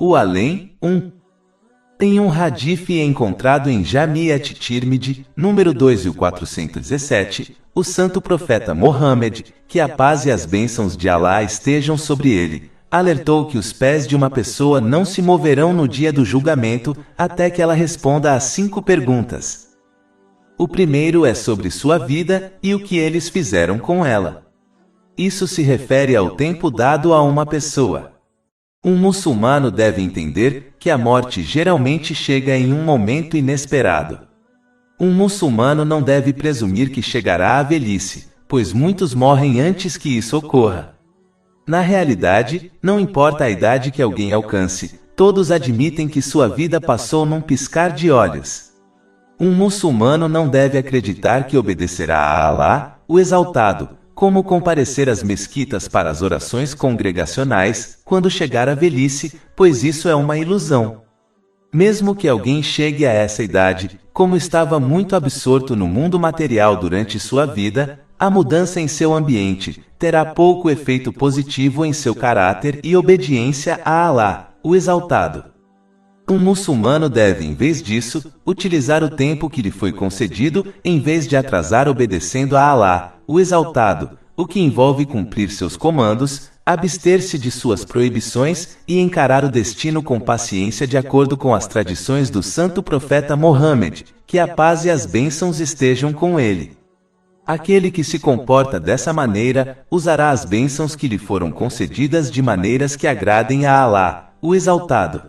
O Além, 1. Em um hadith encontrado em Jami' at-Tirmidhi, número 2417, o santo profeta Mohammed, que a paz e as bênçãos de Alá estejam sobre ele, alertou que os pés de uma pessoa não se moverão no dia do julgamento até que ela responda às 5 perguntas. O primeiro é sobre sua vida e o que eles fizeram com ela. Isso se refere ao tempo dado a uma pessoa. Um muçulmano deve entender que a morte geralmente chega em um momento inesperado. Um muçulmano não deve presumir que chegará à velhice, pois muitos morrem antes que isso ocorra. Na realidade, não importa a idade que alguém alcance, todos admitem que sua vida passou num piscar de olhos. Um muçulmano não deve acreditar que obedecerá a Alá, o Exaltado, como comparecer às mesquitas para as orações congregacionais, quando chegar à velhice, pois isso é uma ilusão. Mesmo que alguém chegue a essa idade, como estava muito absorto no mundo material durante sua vida, a mudança em seu ambiente terá pouco efeito positivo em seu caráter e obediência a Alá, o Exaltado. Um muçulmano deve, em vez disso, utilizar o tempo que lhe foi concedido, em vez de atrasar obedecendo a Alá, o Exaltado, o que envolve cumprir seus comandos, abster-se de suas proibições e encarar o destino com paciência de acordo com as tradições do santo profeta Mohammed, que a paz e as bênçãos estejam com ele. Aquele que se comporta dessa maneira, usará as bênçãos que lhe foram concedidas de maneiras que agradem a Alá, o Exaltado.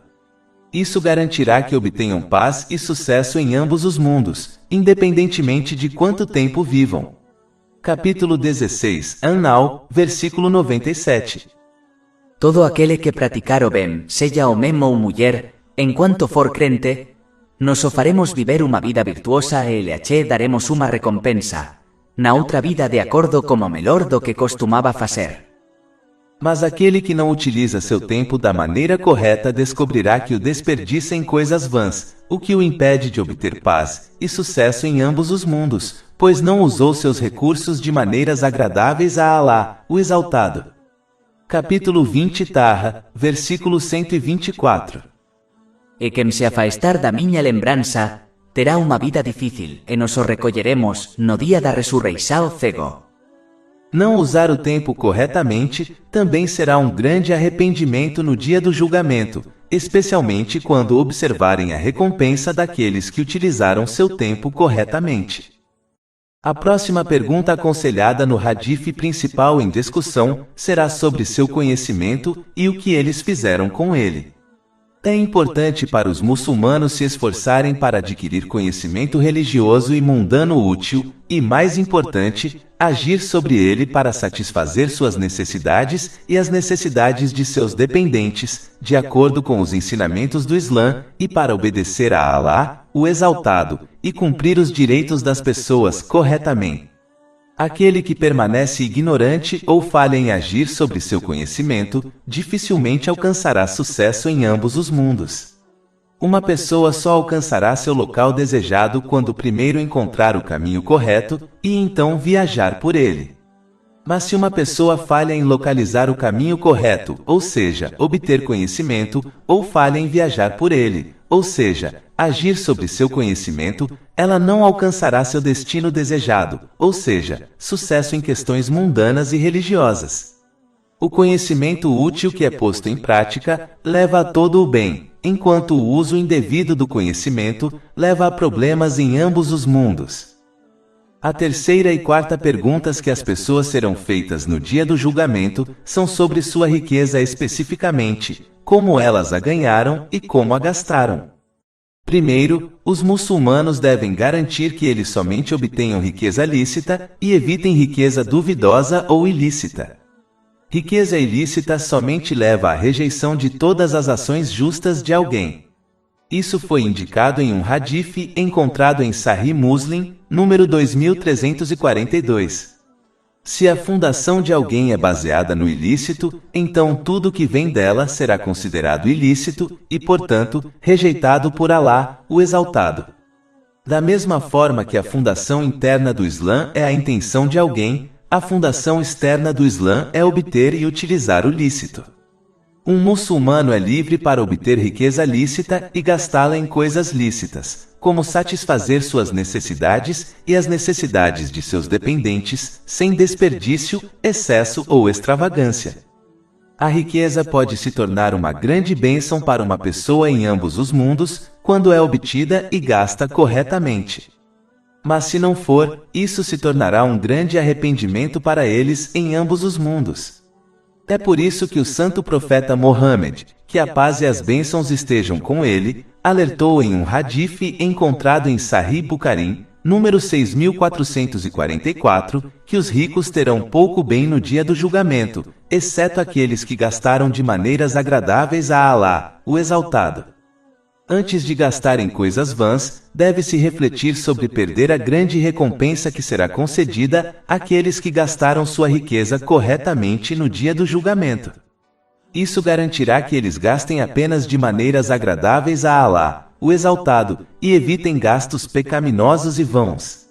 Isso garantirá que obtenham paz e sucesso em ambos os mundos, independentemente de quanto tempo vivam. Capítulo 16, An-Nahl, versículo 97. Todo aquele que praticar o bem, seja homem ou mulher, enquanto for crente, nos o faremos viver uma vida virtuosa e lhe daremos uma recompensa, na outra vida de acordo como melhor do que costumava fazer. Mas aquele que não utiliza seu tempo da maneira correta descobrirá que o desperdiça em coisas vãs, o que o impede de obter paz e sucesso em ambos os mundos, pois não usou seus recursos de maneiras agradáveis a Alá, o Exaltado. Capítulo 20 Taha, versículo 124. E quem se afastar da minha lembrança, terá uma vida difícil, e nos o recolheremos no dia da ressurreição cego. Não usar o tempo corretamente também será um grande arrependimento no dia do julgamento, especialmente quando observarem a recompensa daqueles que utilizaram seu tempo corretamente. A próxima pergunta aconselhada no hadith principal em discussão será sobre seu conhecimento e o que eles fizeram com ele. É importante para os muçulmanos se esforçarem para adquirir conhecimento religioso e mundano útil, e mais importante, agir sobre ele para satisfazer suas necessidades e as necessidades de seus dependentes, de acordo com os ensinamentos do Islã, e para obedecer a Alá, o Exaltado, e cumprir os direitos das pessoas corretamente. Aquele que permanece ignorante ou falha em agir sobre seu conhecimento, dificilmente alcançará sucesso em ambos os mundos. Uma pessoa só alcançará seu local desejado quando primeiro encontrar o caminho correto e então viajar por ele. Mas se uma pessoa falha em localizar o caminho correto, ou seja, obter conhecimento, ou falha em viajar por ele, ou seja, agir sobre seu conhecimento, ela não alcançará seu destino desejado, ou seja, sucesso em questões mundanas e religiosas. O conhecimento útil que é posto em prática leva a todo o bem, enquanto o uso indevido do conhecimento leva a problemas em ambos os mundos. A terceira e quarta perguntas que as pessoas serão feitas no dia do julgamento são sobre sua riqueza especificamente, como elas a ganharam e como a gastaram. Primeiro, os muçulmanos devem garantir que eles somente obtenham riqueza lícita e evitem riqueza duvidosa ou ilícita. Riqueza ilícita somente leva à rejeição de todas as ações justas de alguém. Isso foi indicado em um hadith encontrado em Sahih Muslim, número 2342. Se a fundação de alguém é baseada no ilícito, então tudo que vem dela será considerado ilícito e, portanto, rejeitado por Alá, o Exaltado. Da mesma forma que a fundação interna do Islã é a intenção de alguém, a fundação externa do Islã é obter e utilizar o lícito. Um muçulmano é livre para obter riqueza lícita e gastá-la em coisas lícitas, como satisfazer suas necessidades e as necessidades de seus dependentes, sem desperdício, excesso ou extravagância. A riqueza pode se tornar uma grande bênção para uma pessoa em ambos os mundos, quando é obtida e gasta corretamente. Mas se não for, isso se tornará um grande arrependimento para eles em ambos os mundos. É por isso que o santo profeta Mohammed, que a paz e as bênçãos estejam com ele, alertou em um hadith encontrado em Sahih Bukhari, número 6444, que os ricos terão pouco bem no dia do julgamento, exceto aqueles que gastaram de maneiras agradáveis a Allah, o Exaltado. Antes de gastar em coisas vãs, deve-se refletir sobre perder a grande recompensa que será concedida àqueles que gastaram sua riqueza corretamente no dia do julgamento. Isso garantirá que eles gastem apenas de maneiras agradáveis a Allah, o Exaltado, e evitem gastos pecaminosos e vãos.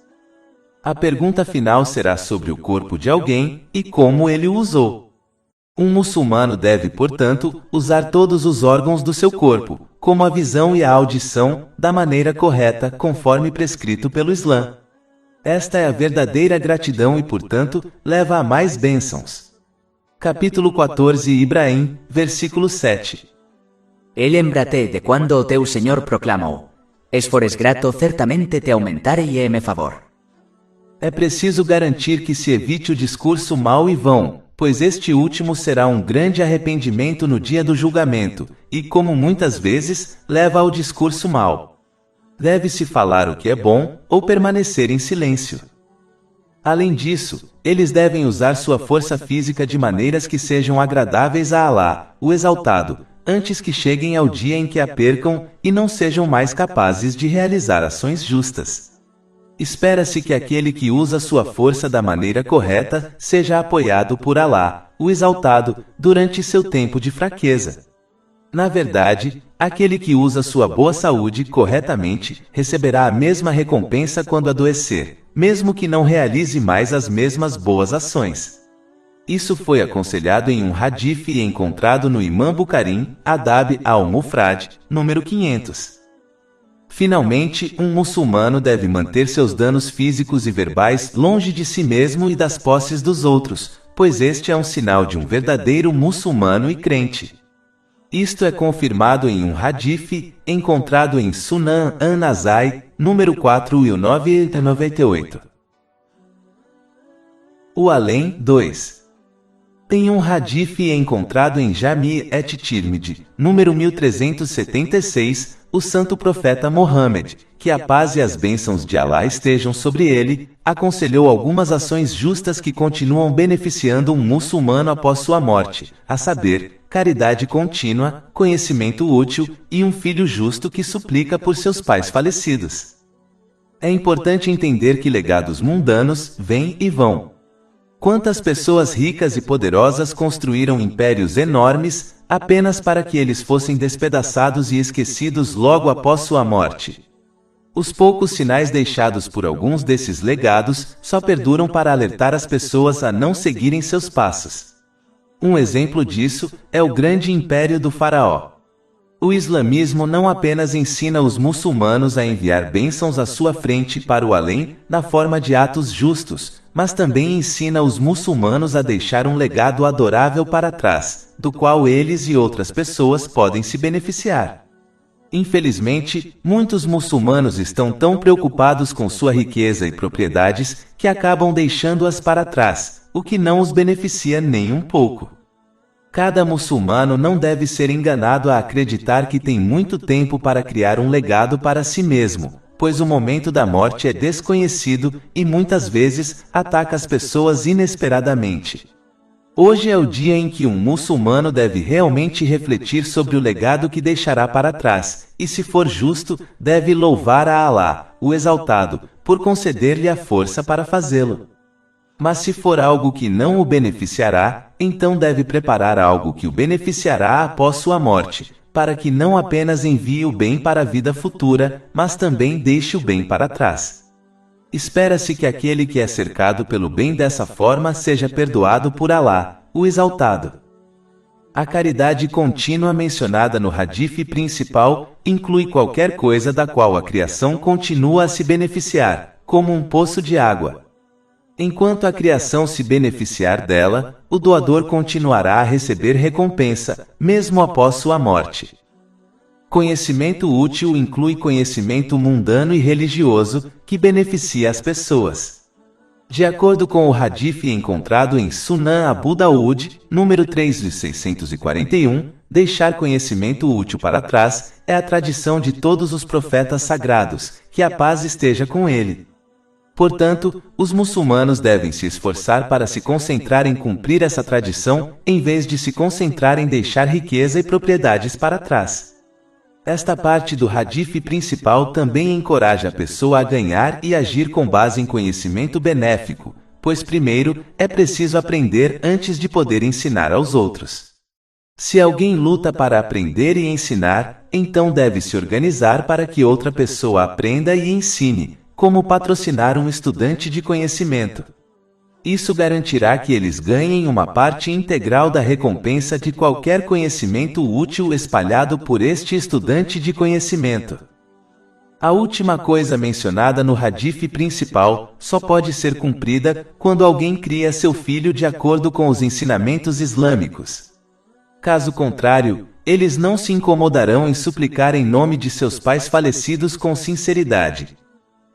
A pergunta final será sobre o corpo de alguém e como ele o usou. Um muçulmano deve, portanto, usar todos os órgãos do seu corpo, como a visão e a audição, da maneira correta, conforme prescrito pelo Islã. Esta é a verdadeira gratidão e, portanto, leva a mais bênçãos. Capítulo 14 Ibrahim, versículo 7. E lembrate de quando o teu Senhor proclamou: "Es fores grato certamente te aumentarei e me favor." É preciso garantir que se evite o discurso mau e vão, pois este último será um grande arrependimento no dia do julgamento, e como muitas vezes, leva ao discurso mau. Deve-se falar o que é bom, ou permanecer em silêncio. Além disso, eles devem usar sua força física de maneiras que sejam agradáveis a Allah, o Exaltado, antes que cheguem ao dia em que a percam e não sejam mais capazes de realizar ações justas. Espera-se que aquele que usa sua força da maneira correta seja apoiado por Allah, o Exaltado, durante seu tempo de fraqueza. Na verdade, aquele que usa sua boa saúde corretamente receberá a mesma recompensa quando adoecer, mesmo que não realize mais as mesmas boas ações. Isso foi aconselhado em um hadith encontrado no Imam Bukhari, Adab al-Mufrad, número 500. Finalmente, um muçulmano deve manter seus danos físicos e verbais longe de si mesmo e das posses dos outros, pois este é um sinal de um verdadeiro muçulmano e crente. Isto é confirmado em um hadith encontrado em Sunan an-Nasai, número 4.998. O além 2. Em um hadith encontrado em Jami' et-Tirmidhi, número 1376, o santo profeta Mohammed, que a paz e as bênçãos de Allah estejam sobre ele, aconselhou algumas ações justas que continuam beneficiando um muçulmano após sua morte, a saber, caridade contínua, conhecimento útil e um filho justo que suplica por seus pais falecidos. É importante entender que legados mundanos vêm e vão. Quantas pessoas ricas e poderosas construíram impérios enormes, apenas para que eles fossem despedaçados e esquecidos logo após sua morte. Os poucos sinais deixados por alguns desses legados só perduram para alertar as pessoas a não seguirem seus passos. Um exemplo disso é o grande império do faraó. O islamismo não apenas ensina os muçulmanos a enviar bênçãos à sua frente para o além, na forma de atos justos, mas também ensina os muçulmanos a deixar um legado adorável para trás, do qual eles e outras pessoas podem se beneficiar. Infelizmente, muitos muçulmanos estão tão preocupados com sua riqueza e propriedades que acabam deixando-as para trás, o que não os beneficia nem um pouco. Cada muçulmano não deve ser enganado a acreditar que tem muito tempo para criar um legado para si mesmo, pois o momento da morte é desconhecido e muitas vezes ataca as pessoas inesperadamente. Hoje é o dia em que um muçulmano deve realmente refletir sobre o legado que deixará para trás, e se for justo, deve louvar a Allah, o Exaltado, por conceder-lhe a força para fazê-lo. Mas se for algo que não o beneficiará, então deve preparar algo que o beneficiará após sua morte, para que não apenas envie o bem para a vida futura, mas também deixe o bem para trás. Espera-se que aquele que é cercado pelo bem dessa forma seja perdoado por Allah, o Exaltado. A caridade contínua mencionada no hadith principal inclui qualquer coisa da qual a criação continua a se beneficiar, como um poço de água. Enquanto a criação se beneficiar dela, o doador continuará a receber recompensa, mesmo após sua morte. Conhecimento útil inclui conhecimento mundano e religioso, que beneficia as pessoas. De acordo com o hadith encontrado em Sunan Abu Daud, número 3641, deixar conhecimento útil para trás é a tradição de todos os profetas sagrados, que a paz esteja com ele. Portanto, os muçulmanos devem se esforçar para se concentrar em cumprir essa tradição, em vez de se concentrar em deixar riqueza e propriedades para trás. Esta parte do hadith principal também encoraja a pessoa a ganhar e agir com base em conhecimento benéfico, pois primeiro, é preciso aprender antes de poder ensinar aos outros. Se alguém luta para aprender e ensinar, então deve se organizar para que outra pessoa aprenda e ensine, como patrocinar um estudante de conhecimento. Isso garantirá que eles ganhem uma parte integral da recompensa de qualquer conhecimento útil espalhado por este estudante de conhecimento. A última coisa mencionada no hadith principal só pode ser cumprida quando alguém cria seu filho de acordo com os ensinamentos islâmicos. Caso contrário, eles não se incomodarão em suplicar em nome de seus pais falecidos com sinceridade.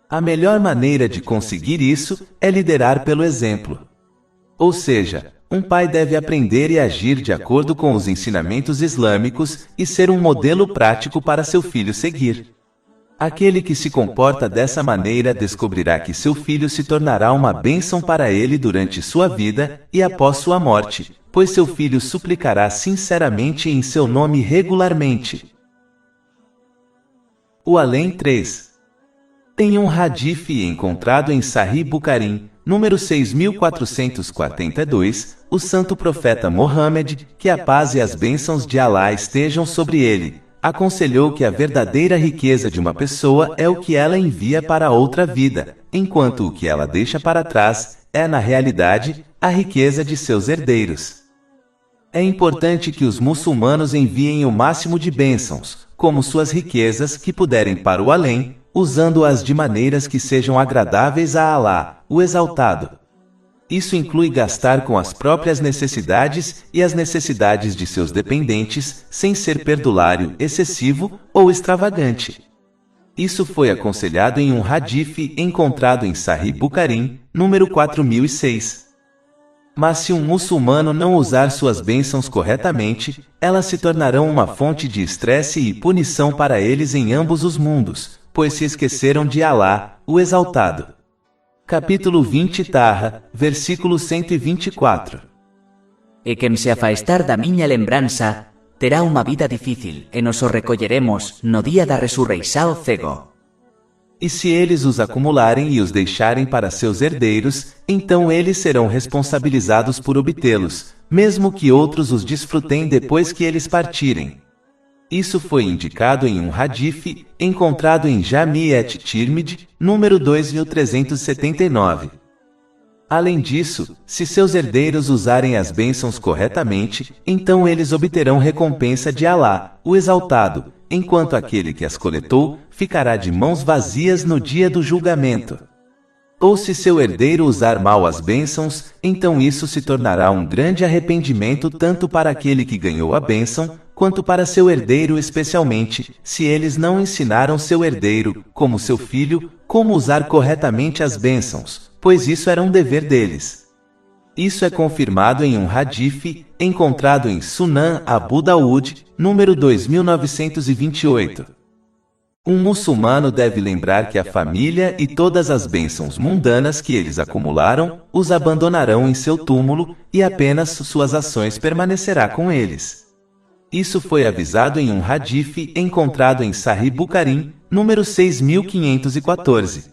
A melhor maneira de conseguir isso é liderar pelo exemplo. Ou seja, um pai deve aprender e agir de acordo com os ensinamentos islâmicos e ser um modelo prático para seu filho seguir. Aquele que se comporta dessa maneira descobrirá que seu filho se tornará uma bênção para ele durante sua vida e após sua morte, pois seu filho suplicará sinceramente em seu nome regularmente. O além 3. Tem um hadith encontrado em Sahih Bukhari, número 6442, o santo profeta Mohammed, que a paz e as bênçãos de Allah estejam sobre ele, aconselhou que a verdadeira riqueza de uma pessoa é o que ela envia para outra vida, enquanto o que ela deixa para trás é, na realidade, a riqueza de seus herdeiros. É importante que os muçulmanos enviem o máximo de bênçãos, como suas riquezas, que puderem para o além, usando-as de maneiras que sejam agradáveis a Allah, o Exaltado. Isso inclui gastar com as próprias necessidades e as necessidades de seus dependentes, sem ser perdulário, excessivo ou extravagante. Isso foi aconselhado em um hadith encontrado em Sahih Bukhari, número 4006. Mas se um muçulmano não usar suas bênçãos corretamente, elas se tornarão uma fonte de estresse e punição para eles em ambos os mundos, pois se esqueceram de Allah, o Exaltado. Capítulo 20 Taha, versículo 124. E quem se afastar da minha lembrança, terá uma vida difícil, e nos o recolheremos no dia da ressurreição cego. E se eles os acumularem e os deixarem para seus herdeiros, então eles serão responsabilizados por obtê-los, mesmo que outros os desfrutem depois que eles partirem. Isso foi indicado em um hadith encontrado em Jami' et-Tirmidhi, número 2379. Além disso, se seus herdeiros usarem as bênçãos corretamente, então eles obterão recompensa de Allah, o Exaltado, enquanto aquele que as coletou ficará de mãos vazias no dia do julgamento. Ou se seu herdeiro usar mal as bênçãos, então isso se tornará um grande arrependimento tanto para aquele que ganhou a bênção, quanto para seu herdeiro, especialmente se eles não ensinaram seu herdeiro, como seu filho, como usar corretamente as bênçãos, pois isso era um dever deles. Isso é confirmado em um hadith encontrado em Sunan Abu Daud, número 2928. Um muçulmano deve lembrar que a família e todas as bênçãos mundanas que eles acumularam os abandonarão em seu túmulo e apenas suas ações permanecerá com eles. Isso foi avisado em um hadith encontrado em Sahih Bukhari, número 6514.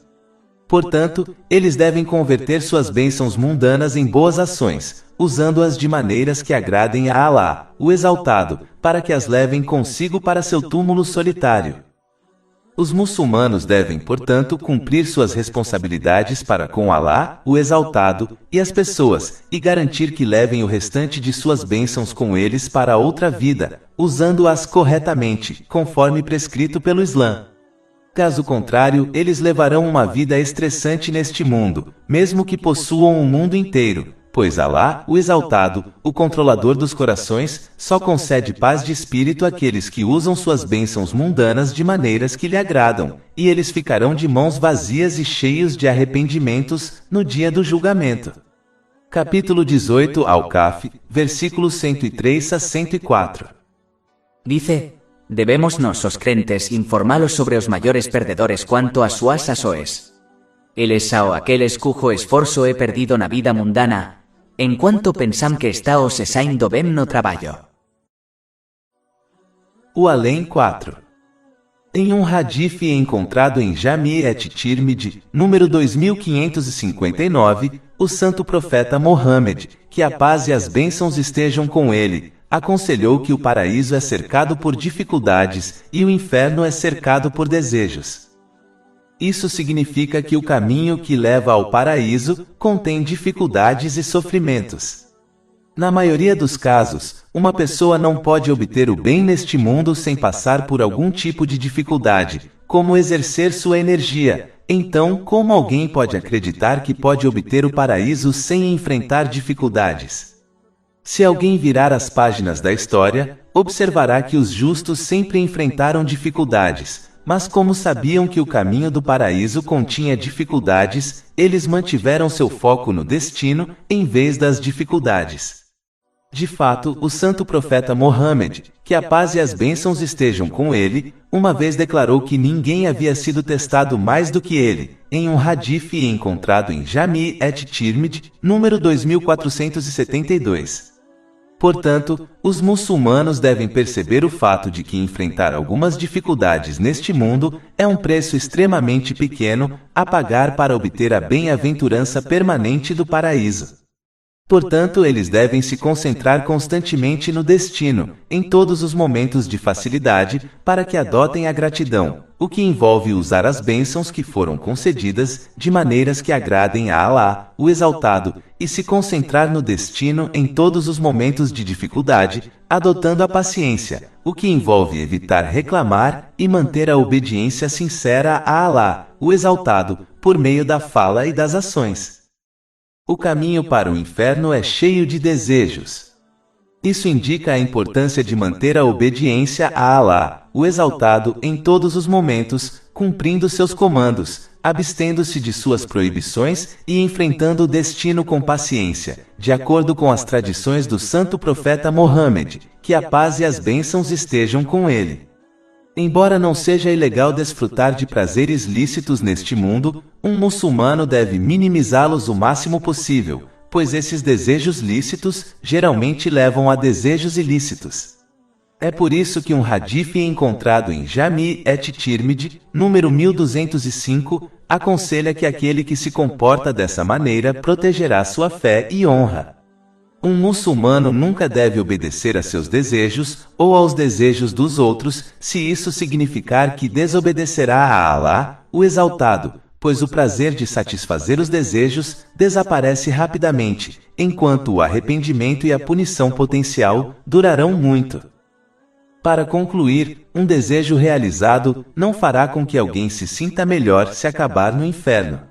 Portanto, eles devem converter suas bênçãos mundanas em boas ações, usando-as de maneiras que agradem a Allah, o Exaltado, para que as levem consigo para seu túmulo solitário. Os muçulmanos devem, portanto, cumprir suas responsabilidades para com Alá, o Exaltado, e as pessoas, e garantir que levem o restante de suas bênçãos com eles para a outra vida, usando-as corretamente, conforme prescrito pelo Islã. Caso contrário, eles levarão uma vida estressante neste mundo, mesmo que possuam o mundo inteiro, pois Alá, o Exaltado, o controlador dos corações, só concede paz de espírito àqueles que usam suas bênçãos mundanas de maneiras que lhe agradam, e eles ficarão de mãos vazias e cheios de arrependimentos no dia do julgamento. Capítulo 18 Al-Kahf, versículos 103 a 104. Dice: Debemos nos, os crentes, informalos sobre os maiores perdedores quanto a suas ações. Eles são aqueles cujo esforço é perdido na vida mundana, enquanto pensam que está o se saindo bem no trabalho. O Além 4. Em um hadith encontrado em Jami' et-Tirmidhi, número 2559, o santo profeta Mohammed, que a paz e as bênçãos estejam com ele, aconselhou que o paraíso é cercado por dificuldades e o inferno é cercado por desejos. Isso significa que o caminho que leva ao paraíso contém dificuldades e sofrimentos. Na maioria dos casos, uma pessoa não pode obter o bem neste mundo sem passar por algum tipo de dificuldade, como exercer sua energia. Então, como alguém pode acreditar que pode obter o paraíso sem enfrentar dificuldades? Se alguém virar as páginas da história, observará que os justos sempre enfrentaram dificuldades. Mas como sabiam que o caminho do paraíso continha dificuldades, eles mantiveram seu foco no destino, em vez das dificuldades. De fato, o santo profeta Mohammed, que a paz e as bênçãos estejam com ele, uma vez declarou que ninguém havia sido testado mais do que ele, em um hadith encontrado em Jami' et-Tirmidhi, número 2472. Portanto, os muçulmanos devem perceber o fato de que enfrentar algumas dificuldades neste mundo é um preço extremamente pequeno a pagar para obter a bem-aventurança permanente do paraíso. Portanto, eles devem se concentrar constantemente no destino, em todos os momentos de facilidade, para que adotem a gratidão, o que envolve usar as bênçãos que foram concedidas de maneiras que agradem a Alá, o Exaltado, e se concentrar no destino em todos os momentos de dificuldade, adotando a paciência, o que envolve evitar reclamar e manter a obediência sincera a Alá, o Exaltado, por meio da fala e das ações. O caminho para o inferno é cheio de desejos. Isso indica a importância de manter a obediência a Alá, o Exaltado, em todos os momentos, cumprindo seus comandos, abstendo-se de suas proibições e enfrentando o destino com paciência, de acordo com as tradições do santo profeta Mohammed, que a paz e as bênçãos estejam com ele. Embora não seja ilegal desfrutar de prazeres lícitos neste mundo, um muçulmano deve minimizá-los o máximo possível, pois esses desejos lícitos geralmente levam a desejos ilícitos. É por isso que um hadith encontrado em Jami' et-Tirmidhi, número 1205, aconselha que aquele que se comporta dessa maneira protegerá sua fé e honra. Um muçulmano nunca deve obedecer a seus desejos, ou aos desejos dos outros, se isso significar que desobedecerá a Alá, o Exaltado, pois o prazer de satisfazer os desejos desaparece rapidamente, enquanto o arrependimento e a punição potencial durarão muito. Para concluir, um desejo realizado não fará com que alguém se sinta melhor se acabar no inferno.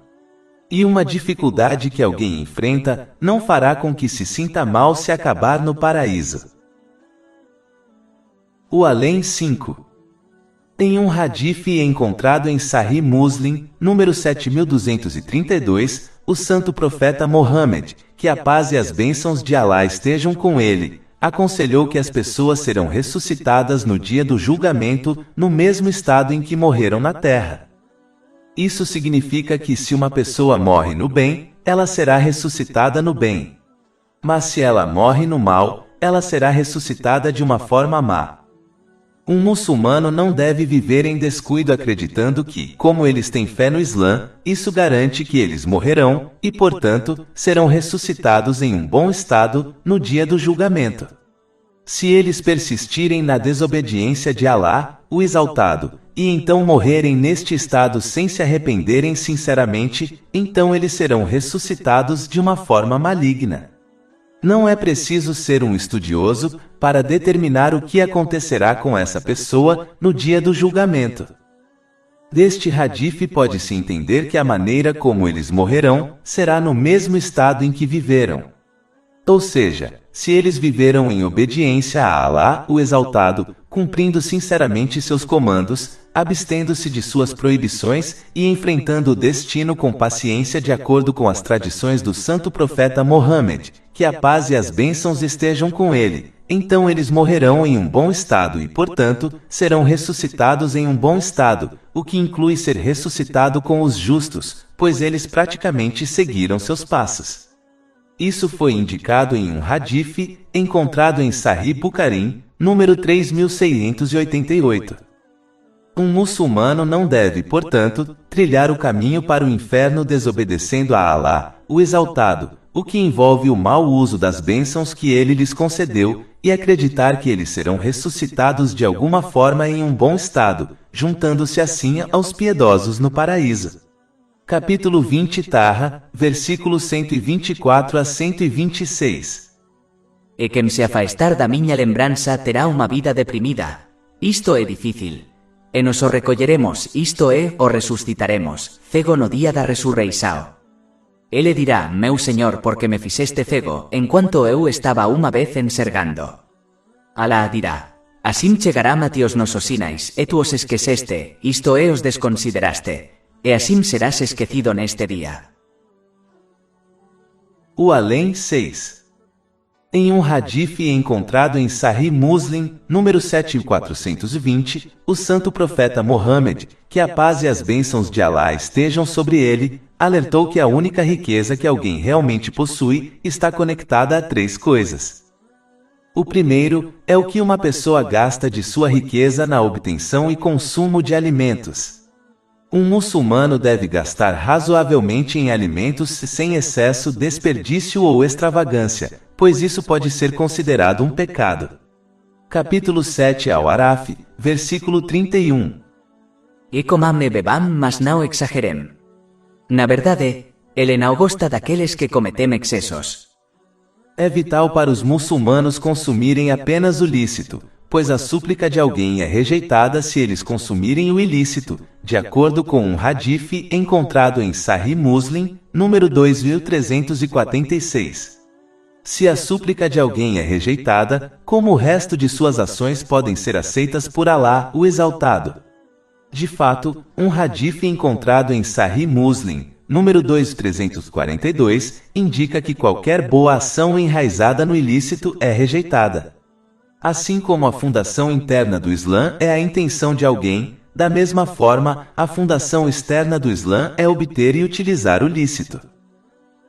E uma dificuldade que alguém enfrenta não fará com que se sinta mal se acabar no paraíso. O Além 5. Em um hadith encontrado em Sahih Muslim, número 7232, o santo profeta Mohammed, que a paz e as bênçãos de Alá estejam com ele, aconselhou que as pessoas serão ressuscitadas no dia do julgamento, no mesmo estado em que morreram na terra. Isso significa que se uma pessoa morre no bem, ela será ressuscitada no bem. Mas se ela morre no mal, ela será ressuscitada de uma forma má. Um muçulmano não deve viver em descuido acreditando que, como eles têm fé no Islã, isso garante que eles morrerão, e portanto, serão ressuscitados em um bom estado, no dia do julgamento. se eles persistirem na desobediência de Alá, o Exaltado, e então morrerem neste estado sem se arrependerem sinceramente, então eles serão ressuscitados de uma forma maligna. Não é preciso ser um estudioso para determinar o que acontecerá com essa pessoa no dia do julgamento. Deste hadith pode-se entender que a maneira como eles morrerão será no mesmo estado em que viveram. Ou seja, se eles viveram em obediência a Alá, o Exaltado, cumprindo sinceramente seus comandos, abstendo-se de suas proibições e enfrentando o destino com paciência de acordo com as tradições do santo profeta Mohammed, que a paz e as bênçãos estejam com ele, então eles morrerão em um bom estado e, portanto, serão ressuscitados em um bom estado, o que inclui ser ressuscitado com os justos, pois eles praticamente seguiram seus passos. Isso foi indicado em um hadith, encontrado em Sahih Bukhari, número 3688. Um muçulmano não deve, portanto, trilhar o caminho para o inferno desobedecendo a Alá, o Exaltado, o que envolve o mau uso das bênçãos que ele lhes concedeu, e acreditar que eles serão ressuscitados de alguma forma em um bom estado, juntando-se assim aos piedosos no paraíso. Capítulo 20 Taha, versículos 124 a 126. E quem se afastar da minha lembrança terá uma vida deprimida. Isto é difícil. E nos o recolleremos, isto é, o ressuscitaremos, cego no dia da resurreição. Ele dirá, meu Senhor, porque me fizeste cego, enquanto eu estava uma vez enxergando. Alá dirá, assim chegará a ti os nosos sinais, e tu os esqueceste, isto é, os desconsideraste, e assim serás esquecido neste dia. O além 6. Em um hadith encontrado em Sahih Muslim, número 7420, o santo profeta Mohammed, que a paz e as bênçãos de Alá estejam sobre ele, alertou que a única riqueza que alguém realmente possui está conectada a 3 coisas. O primeiro é o que uma pessoa gasta de sua riqueza na obtenção e consumo de alimentos. Um muçulmano deve gastar razoavelmente em alimentos sem excesso, desperdício ou extravagância, pois isso pode ser considerado um pecado. Capítulo 7 Al-Araf, versículo 31. E comam e bebam, mas não exagerem. Na verdade, ele não gosta daqueles que cometem excessos. É vital para os muçulmanos consumirem apenas o lícito, pois a súplica de alguém é rejeitada se eles consumirem o ilícito, de acordo com um hadith encontrado em Sahih Muslim, número 2346. Se a súplica de alguém é rejeitada, como o resto de suas ações podem ser aceitas por Alá, o Exaltado? De fato, um hadith encontrado em Sahih Muslim, número 2342, indica que qualquer boa ação enraizada no ilícito é rejeitada. Assim como a fundação interna do Islã é a intenção de alguém, da mesma forma, a fundação externa do Islã é obter e utilizar o lícito.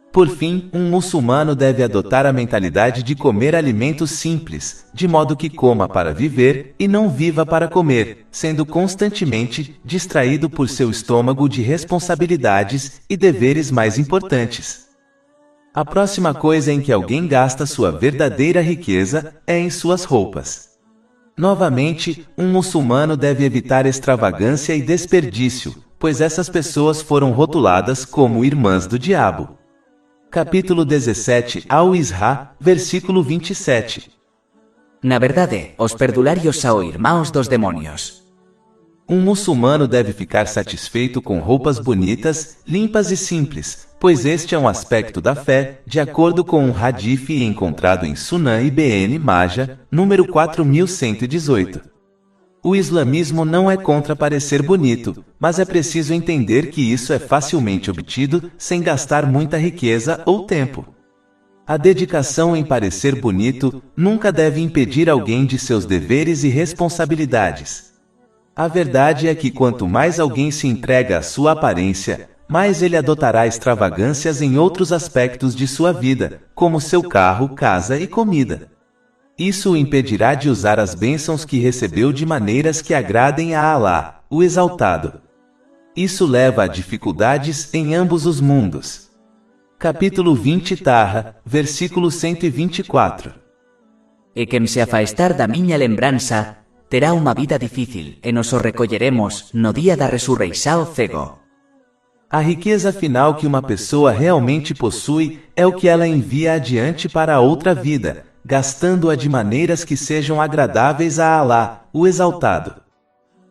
Por fim, um muçulmano deve adotar a mentalidade de comer alimentos simples, de modo que coma para viver e não viva para comer, sendo constantemente distraído por seu estômago de responsabilidades e deveres mais importantes. A próxima coisa em que alguém gasta sua verdadeira riqueza é em suas roupas. Novamente, um muçulmano deve evitar extravagância e desperdício, pois essas pessoas foram rotuladas como irmãs do diabo. Capítulo 17 Al-Isra, versículo 27. Na verdade, os perdulários são irmãos dos demônios. Um muçulmano deve ficar satisfeito com roupas bonitas, limpas e simples, pois este é um aspecto da fé, de acordo com um hadith encontrado em Sunan Ibn Majah, número 4118. O islamismo não é contra parecer bonito, mas é preciso entender que isso é facilmente obtido sem gastar muita riqueza ou tempo. A dedicação em parecer bonito nunca deve impedir alguém de seus deveres e responsabilidades. A verdade é que quanto mais alguém se entrega à sua aparência, mais ele adotará extravagâncias em outros aspectos de sua vida, como seu carro, casa e comida. Isso o impedirá de usar as bênçãos que recebeu de maneiras que agradem a Alá, o Exaltado. Isso leva a dificuldades em ambos os mundos. Capítulo 20 Taha, versículo 124. E quem se afastar da minha lembrança, terá uma vida difícil, e nos o recolheremos no dia da ressurreição cego. A riqueza final que uma pessoa realmente possui é o que ela envia adiante para a outra vida, gastando-a de maneiras que sejam agradáveis a Alá, o Exaltado.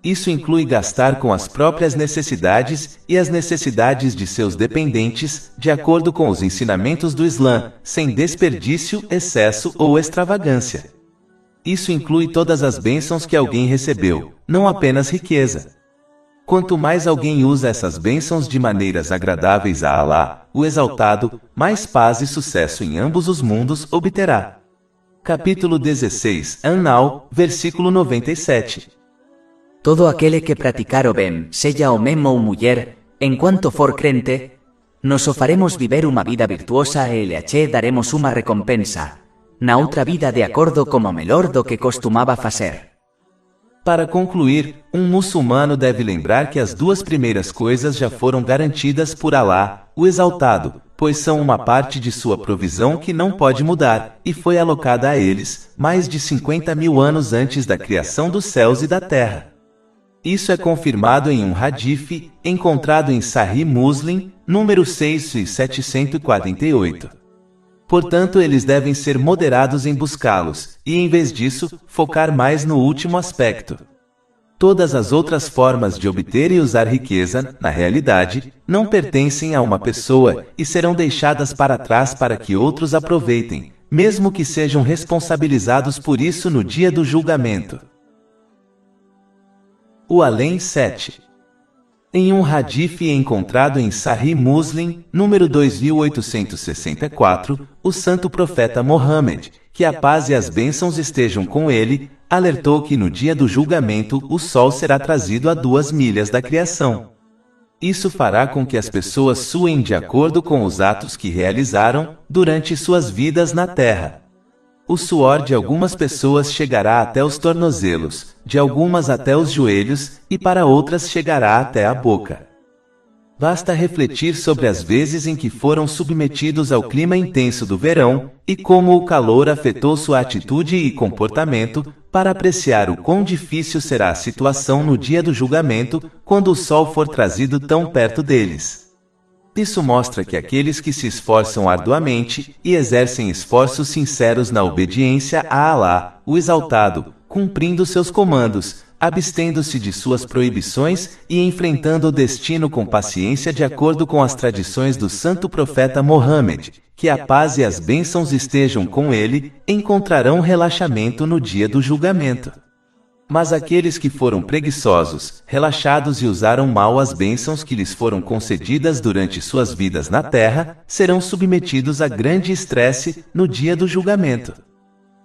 Isso inclui gastar com as próprias necessidades e as necessidades de seus dependentes, de acordo com os ensinamentos do Islã, sem desperdício, excesso ou extravagância. Isso inclui todas as bênçãos que alguém recebeu, não apenas riqueza. Quanto mais alguém usa essas bênçãos de maneiras agradáveis a Alá, o Exaltado, mais paz e sucesso em ambos os mundos obterá. Capítulo 16, An-Nahl, versículo 97. Todo aquele que praticar o bem, seja homem ou mulher, enquanto for crente, nos o faremos viver uma vida virtuosa e lhe daremos uma recompensa, na outra vida de acordo com o melhor do que costumava fazer. Para concluir, um muçulmano deve lembrar que as duas primeiras coisas já foram garantidas por Alá, o Exaltado, pois são uma parte de sua provisão que não pode mudar, e foi alocada a eles, mais de 50 mil anos antes da criação dos céus e da terra. Isso é confirmado em um hadith, encontrado em Sahih Muslim, número 6748. Portanto, eles devem ser moderados em buscá-los, e em vez disso, focar mais no último aspecto. Todas as outras formas de obter e usar riqueza, na realidade, não pertencem a uma pessoa e serão deixadas para trás para que outros aproveitem, mesmo que sejam responsabilizados por isso no dia do julgamento. O Além 7. Em um hadith encontrado em Sahih Muslim, número 2864, o santo profeta Mohammed, que a paz e as bênçãos estejam com ele, alertou que no dia do julgamento o sol será trazido a 2 milhas da criação. Isso fará com que as pessoas suem de acordo com os atos que realizaram durante suas vidas na terra. O suor de algumas pessoas chegará até os tornozelos, de algumas até os joelhos, e para outras chegará até a boca. Basta refletir sobre as vezes em que foram submetidos ao clima intenso do verão, e como o calor afetou sua atitude e comportamento, para apreciar o quão difícil será a situação no dia do julgamento, quando o sol for trazido tão perto deles. Isso mostra que aqueles que se esforçam arduamente e exercem esforços sinceros na obediência a Alá, o Exaltado, cumprindo seus comandos, abstendo-se de suas proibições e enfrentando o destino com paciência de acordo com as tradições do santo profeta Mohammed, que a paz e as bênçãos estejam com ele, encontrarão relaxamento no dia do julgamento. Mas aqueles que foram preguiçosos, relaxados e usaram mal as bênçãos que lhes foram concedidas durante suas vidas na terra, serão submetidos a grande estresse no dia do julgamento.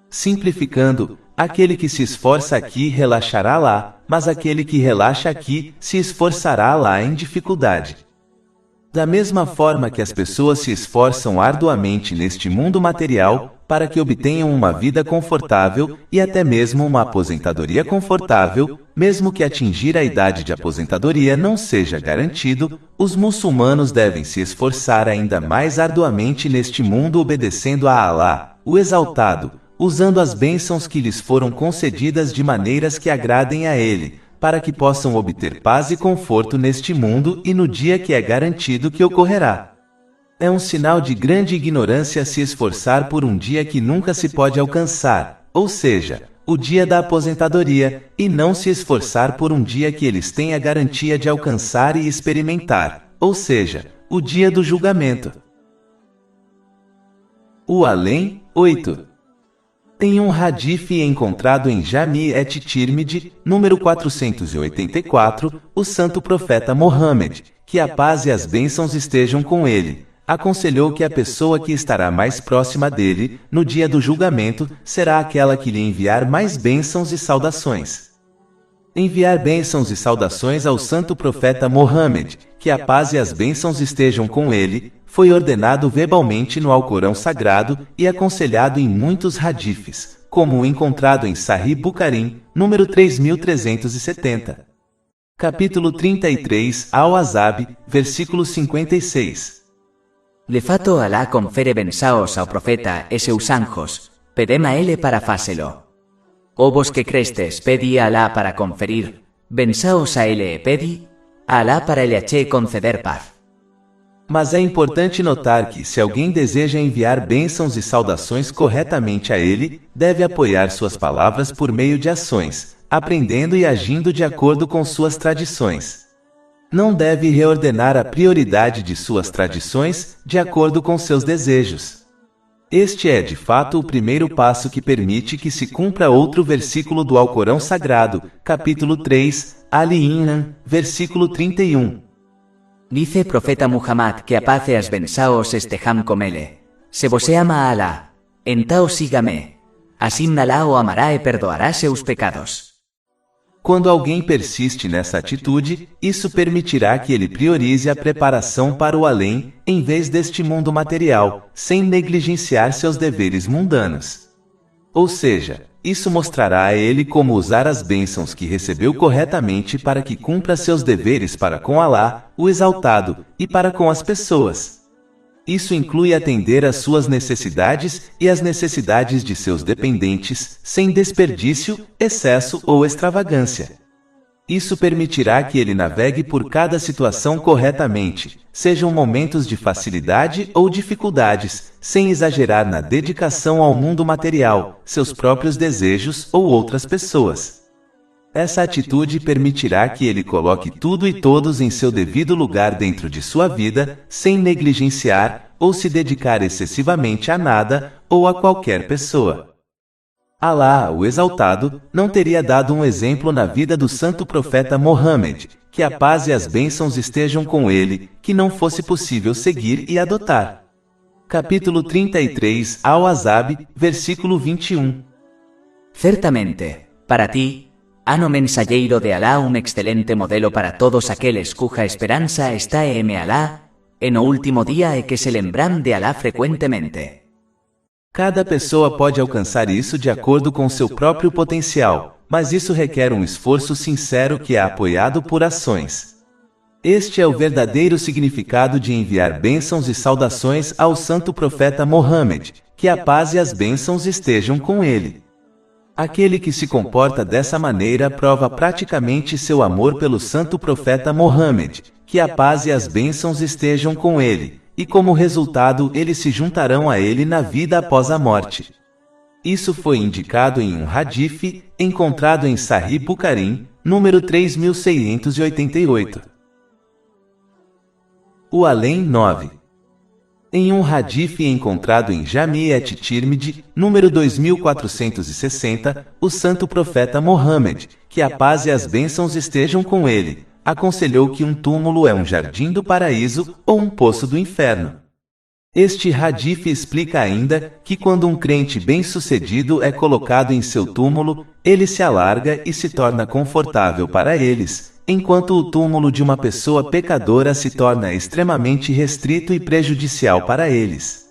Simplificando, aquele que se esforça aqui relaxará lá, mas aquele que relaxa aqui se esforçará lá em dificuldade. Da mesma forma que as pessoas se esforçam arduamente neste mundo material, para que obtenham uma vida confortável e até mesmo uma aposentadoria confortável, mesmo que atingir a idade de aposentadoria não seja garantido, os muçulmanos devem se esforçar ainda mais arduamente neste mundo obedecendo a Alá, o Exaltado, usando as bênçãos que lhes foram concedidas de maneiras que agradem a Ele, para que possam obter paz e conforto neste mundo e no dia que é garantido que ocorrerá. É um sinal de grande ignorância se esforçar por um dia que nunca se pode alcançar, ou seja, o dia da aposentadoria, e não se esforçar por um dia que eles têm a garantia de alcançar e experimentar, ou seja, o dia do julgamento. O Além 8. Em um hadith encontrado em Jami et-Tirmidhi, número 484, o santo profeta Mohammed, que a paz e as bênçãos estejam com ele, aconselhou que a pessoa que estará mais próxima dele, no dia do julgamento, será aquela que lhe enviar mais bênçãos e saudações. Enviar bênçãos e saudações ao santo profeta Mohammed, que a paz e as bênçãos estejam com ele, foi ordenado verbalmente no Alcorão Sagrado e aconselhado em muitos hadiths, como o encontrado em Sahih Bukhari, número 3370. Capítulo 33, Al-Ahzab, versículo 56. De fato, Alá confere bençaos ao profeta e seus anjos, pedem a ele para fácelo. O vos que crestes, pedi a Alá para conferir, bensaos a ele e pedi, a Alá para ele ache conceder paz. Mas é importante notar que, se alguém deseja enviar bênçãos e saudações corretamente a ele, deve apoiar suas palavras por meio de ações, aprendendo e agindo de acordo com suas tradições. Não deve reordenar a prioridade de suas tradições de acordo com seus desejos. Este é, de fato, o primeiro passo que permite que se cumpra outro versículo do Alcorão Sagrado, capítulo 3, Ali Imran, versículo 31. Dice profeta Muhammad que a paz e as bensaos estejam com ele. Se você ama a Alá, então siga-me. Assim Alá o amará e perdoará seus pecados. Quando alguém persiste nessa atitude, isso permitirá que ele priorize a preparação para o além, em vez deste mundo material, sem negligenciar seus deveres mundanos. Ou seja, isso mostrará a ele como usar as bênçãos que recebeu corretamente para que cumpra seus deveres para com Alá, o Exaltado, e para com as pessoas. Isso inclui atender às suas necessidades e às necessidades de seus dependentes, sem desperdício, excesso ou extravagância. Isso permitirá que ele navegue por cada situação corretamente, sejam momentos de facilidade ou dificuldades, sem exagerar na dedicação ao mundo material, seus próprios desejos ou outras pessoas. Essa atitude permitirá que ele coloque tudo e todos em seu devido lugar dentro de sua vida, sem negligenciar ou se dedicar excessivamente a nada ou a qualquer pessoa. Alá, o Exaltado, não teria dado um exemplo na vida do santo profeta Mohammed, que a paz e as bênçãos estejam com ele, que não fosse possível seguir e adotar. Capítulo 33, Al-Ahzab, versículo 21. Certamente, para ti, ano mensageiro de Alá excelente modelo para todos aqueles cuja esperança está en Alá, en o último dia e que se lembram de Alá frequentemente. Cada pessoa pode alcançar isso de acordo com seu próprio potencial, mas isso requer um esforço sincero que é apoiado por ações. Este é o verdadeiro significado de enviar bênçãos e saudações ao santo profeta Mohammed, que a paz e as bênçãos estejam com ele. Aquele que se comporta dessa maneira prova praticamente seu amor pelo santo profeta Mohammed, que a paz e as bênçãos estejam com ele, e como resultado eles se juntarão a ele na vida após a morte. Isso foi indicado em um hadith, encontrado em Sahih Bukhari, número 3688. O Além 9. Em um hadith encontrado em Jami et-Tirmidhi, número 2460, o santo profeta Mohammed, que a paz e as bênçãos estejam com ele, aconselhou que um túmulo é um jardim do paraíso ou um poço do inferno. Este hadith explica ainda que quando um crente bem-sucedido é colocado em seu túmulo, ele se alarga e se torna confortável para eles, enquanto o túmulo de uma pessoa pecadora se torna extremamente restrito e prejudicial para eles.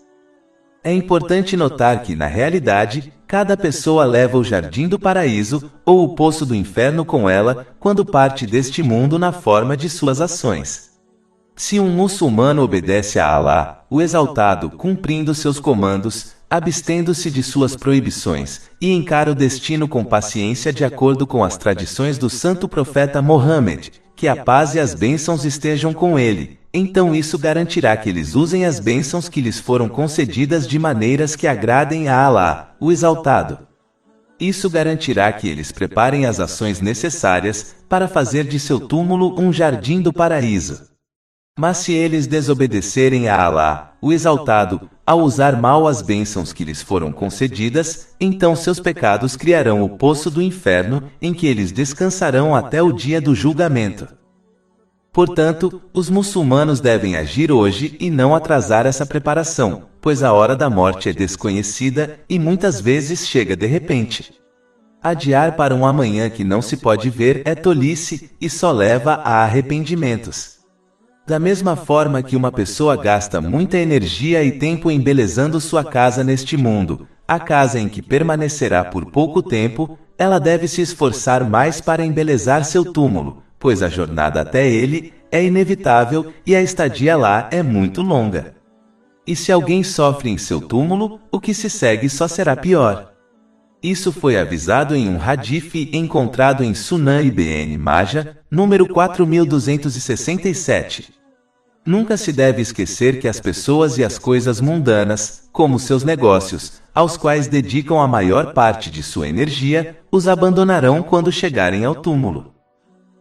É importante notar que, na realidade, cada pessoa leva o jardim do paraíso ou o poço do inferno com ela quando parte deste mundo na forma de suas ações. Se um muçulmano obedece a Alá, o Exaltado, cumprindo seus comandos, abstendo-se de suas proibições, e encara o destino com paciência de acordo com as tradições do santo profeta Mohammed, que a paz e as bênçãos estejam com ele, então isso garantirá que eles usem as bênçãos que lhes foram concedidas de maneiras que agradem a Alá, o Exaltado. Isso garantirá que eles preparem as ações necessárias para fazer de seu túmulo um jardim do paraíso. Mas se eles desobedecerem a Alá, o Exaltado, ao usar mal as bênçãos que lhes foram concedidas, então seus pecados criarão o poço do inferno, em que eles descansarão até o dia do julgamento. Portanto, os muçulmanos devem agir hoje e não atrasar essa preparação, pois a hora da morte é desconhecida e muitas vezes chega de repente. Adiar para um amanhã que não se pode ver é tolice e só leva a arrependimentos. Da mesma forma que uma pessoa gasta muita energia e tempo embelezando sua casa neste mundo, a casa em que permanecerá por pouco tempo, ela deve se esforçar mais para embelezar seu túmulo, pois a jornada até ele é inevitável e a estadia lá é muito longa. E se alguém sofre em seu túmulo, o que se segue só será pior. Isso foi avisado em um hadith encontrado em Sunan Ibn Majah, número 4267. Nunca se deve esquecer que as pessoas e as coisas mundanas, como seus negócios, aos quais dedicam a maior parte de sua energia, os abandonarão quando chegarem ao túmulo.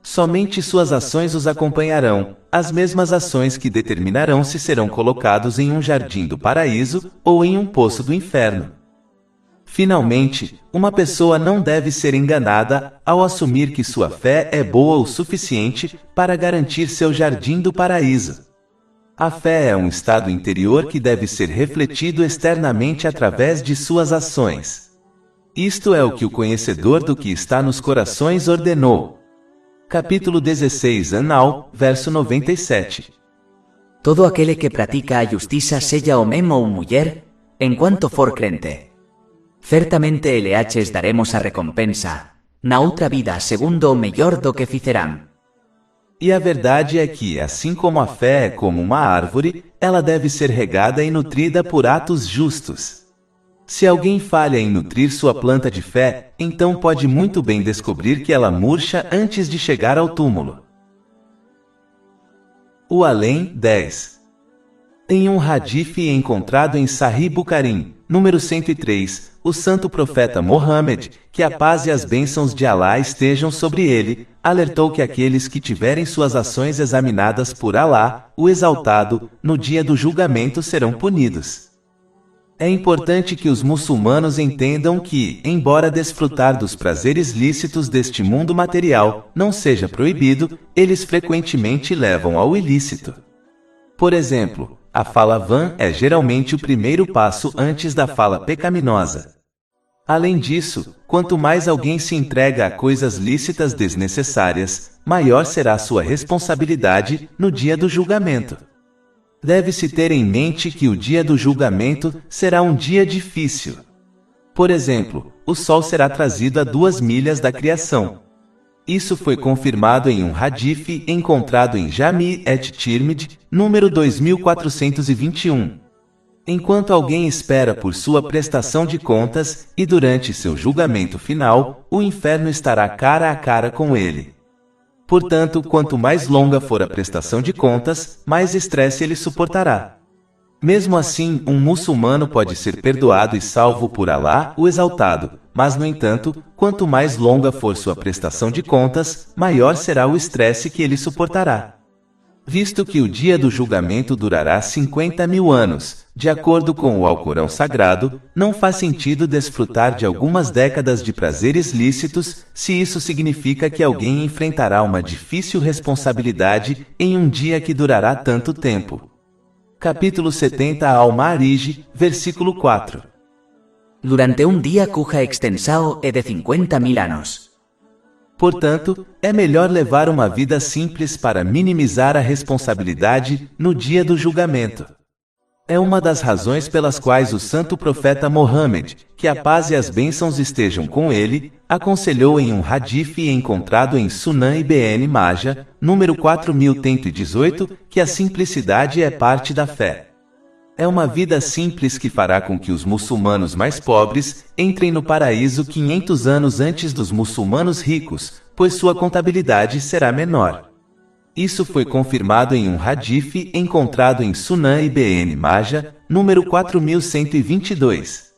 Somente suas ações os acompanharão, as mesmas ações que determinarão se serão colocados em um jardim do paraíso ou em um poço do inferno. Finalmente, uma pessoa não deve ser enganada ao assumir que sua fé é boa o suficiente para garantir seu jardim do paraíso. A fé é um estado interior que deve ser refletido externamente através de suas ações. Isto é o que o conhecedor do que está nos corações ordenou. Capítulo 16 Anal, verso 97. Todo aquele que pratica a justiça, seja homem ou mulher, enquanto for crente. Certamente lhes daremos a recompensa, na outra vida, segundo o melhor do que fizeram. E a verdade é que, assim como a fé é como uma árvore, ela deve ser regada e nutrida por atos justos. Se alguém falha em nutrir sua planta de fé, então pode muito bem descobrir que ela murcha antes de chegar ao túmulo. O além 10. Em um hadith encontrado em Sahih Bukhari, número 103, o santo profeta Mohammed, que a paz e as bênçãos de Alá estejam sobre ele, alertou que aqueles que tiverem suas ações examinadas por Alá, o Exaltado, no dia do julgamento serão punidos. É importante que os muçulmanos entendam que, embora desfrutar dos prazeres lícitos deste mundo material não seja proibido, eles frequentemente levam ao ilícito. Por exemplo, a fala vã é geralmente o primeiro passo antes da fala pecaminosa. Além disso, quanto mais alguém se entrega a coisas lícitas desnecessárias, maior será sua responsabilidade no dia do julgamento. Deve-se ter em mente que o dia do julgamento será um dia difícil. Por exemplo, o sol será trazido a 2 milhas da criação. Isso foi confirmado em um hadith encontrado em Jami' et-Tirmidhi, número 2421. Enquanto alguém espera por sua prestação de contas, e durante seu julgamento final, o inferno estará cara a cara com ele. Portanto, quanto mais longa for a prestação de contas, mais estresse ele suportará. Mesmo assim, um muçulmano pode ser perdoado e salvo por Alá, o Exaltado, mas, no entanto, quanto mais longa for sua prestação de contas, maior será o estresse que ele suportará. Visto que o dia do julgamento durará 50.000 anos, de acordo com o Alcorão Sagrado, não faz sentido desfrutar de algumas décadas de prazeres lícitos, se isso significa que alguém enfrentará uma difícil responsabilidade em um dia que durará tanto tempo. Capítulo 70 Al-Ma'arij, versículo 4. Durante um dia cuja extensão é de 50.000 anos. Portanto, é melhor levar uma vida simples para minimizar a responsabilidade no dia do julgamento. É uma das razões pelas quais o santo profeta Mohammed, que a paz e as bênçãos estejam com ele, aconselhou em um hadith encontrado em Sunan Ibn Majah, número 4118, que a simplicidade é parte da fé. É uma vida simples que fará com que os muçulmanos mais pobres entrem no paraíso 500 anos antes dos muçulmanos ricos, pois sua contabilidade será menor. Isso foi confirmado em um hadith encontrado em Sunan Ibn Majah, número 4122.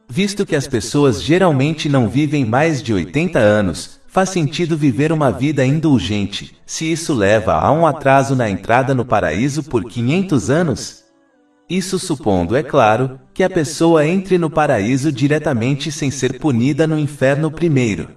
Visto que as pessoas geralmente não vivem mais de 80 anos, faz sentido viver uma vida indulgente, se isso leva a um atraso na entrada no paraíso por 500 anos? Isso supondo, é claro, que a pessoa entre no paraíso diretamente sem ser punida no inferno primeiro.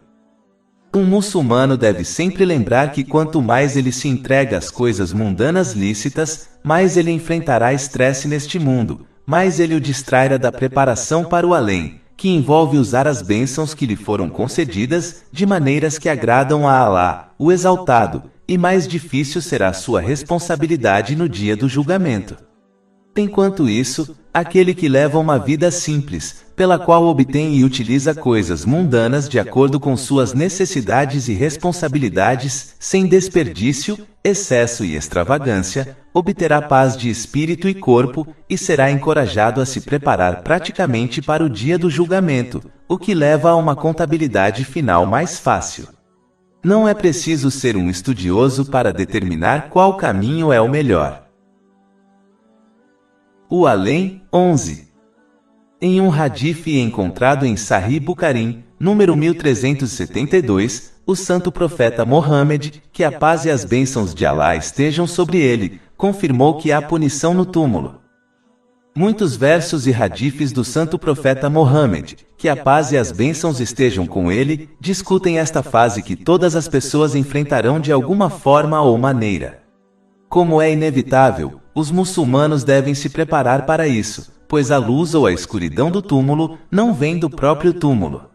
Um muçulmano deve sempre lembrar que quanto mais ele se entrega às coisas mundanas lícitas, mais ele enfrentará estresse neste mundo, mais ele o distrairá da preparação para o além, que envolve usar as bênçãos que lhe foram concedidas de maneiras que agradam a Alá, o Exaltado, e mais difícil será sua responsabilidade no dia do julgamento. Enquanto isso, aquele que leva uma vida simples, pela qual obtém e utiliza coisas mundanas de acordo com suas necessidades e responsabilidades, sem desperdício, excesso e extravagância, obterá paz de espírito e corpo, e será encorajado a se preparar praticamente para o dia do julgamento, o que leva a uma contabilidade final mais fácil. Não é preciso ser um estudioso para determinar qual caminho é o melhor. O Além, 11. Em um hadith encontrado em Sahih Bukhari, número 1372, o santo profeta Mohammed, que a paz e as bênçãos de Allah estejam sobre ele, confirmou que há punição no túmulo. Muitos versos e hadiths do santo profeta Mohammed, que a paz e as bênçãos estejam com ele, discutem esta fase que todas as pessoas enfrentarão de alguma forma ou maneira. Como é inevitável, os muçulmanos devem se preparar para isso, pois a luz ou a escuridão do túmulo não vem do próprio túmulo.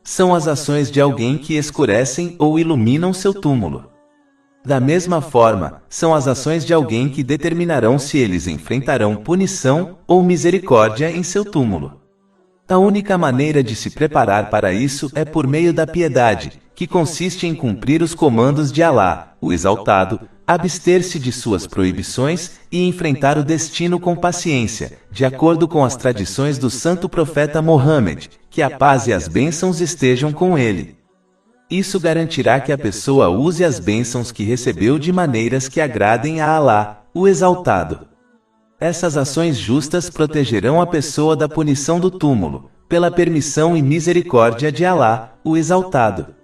São as ações de alguém que escurecem ou iluminam seu túmulo. Da mesma forma, são as ações de alguém que determinarão se eles enfrentarão punição ou misericórdia em seu túmulo. A única maneira de se preparar para isso é por meio da piedade, que consiste em cumprir os comandos de Allah, o Exaltado, abster-se de suas proibições e enfrentar o destino com paciência, de acordo com as tradições do santo profeta Mohammed, que a paz e as bênçãos estejam com ele. Isso garantirá que a pessoa use as bênçãos que recebeu de maneiras que agradem a Allah, o Exaltado. Essas ações justas protegerão a pessoa da punição do túmulo, pela permissão e misericórdia de Allah, o Exaltado.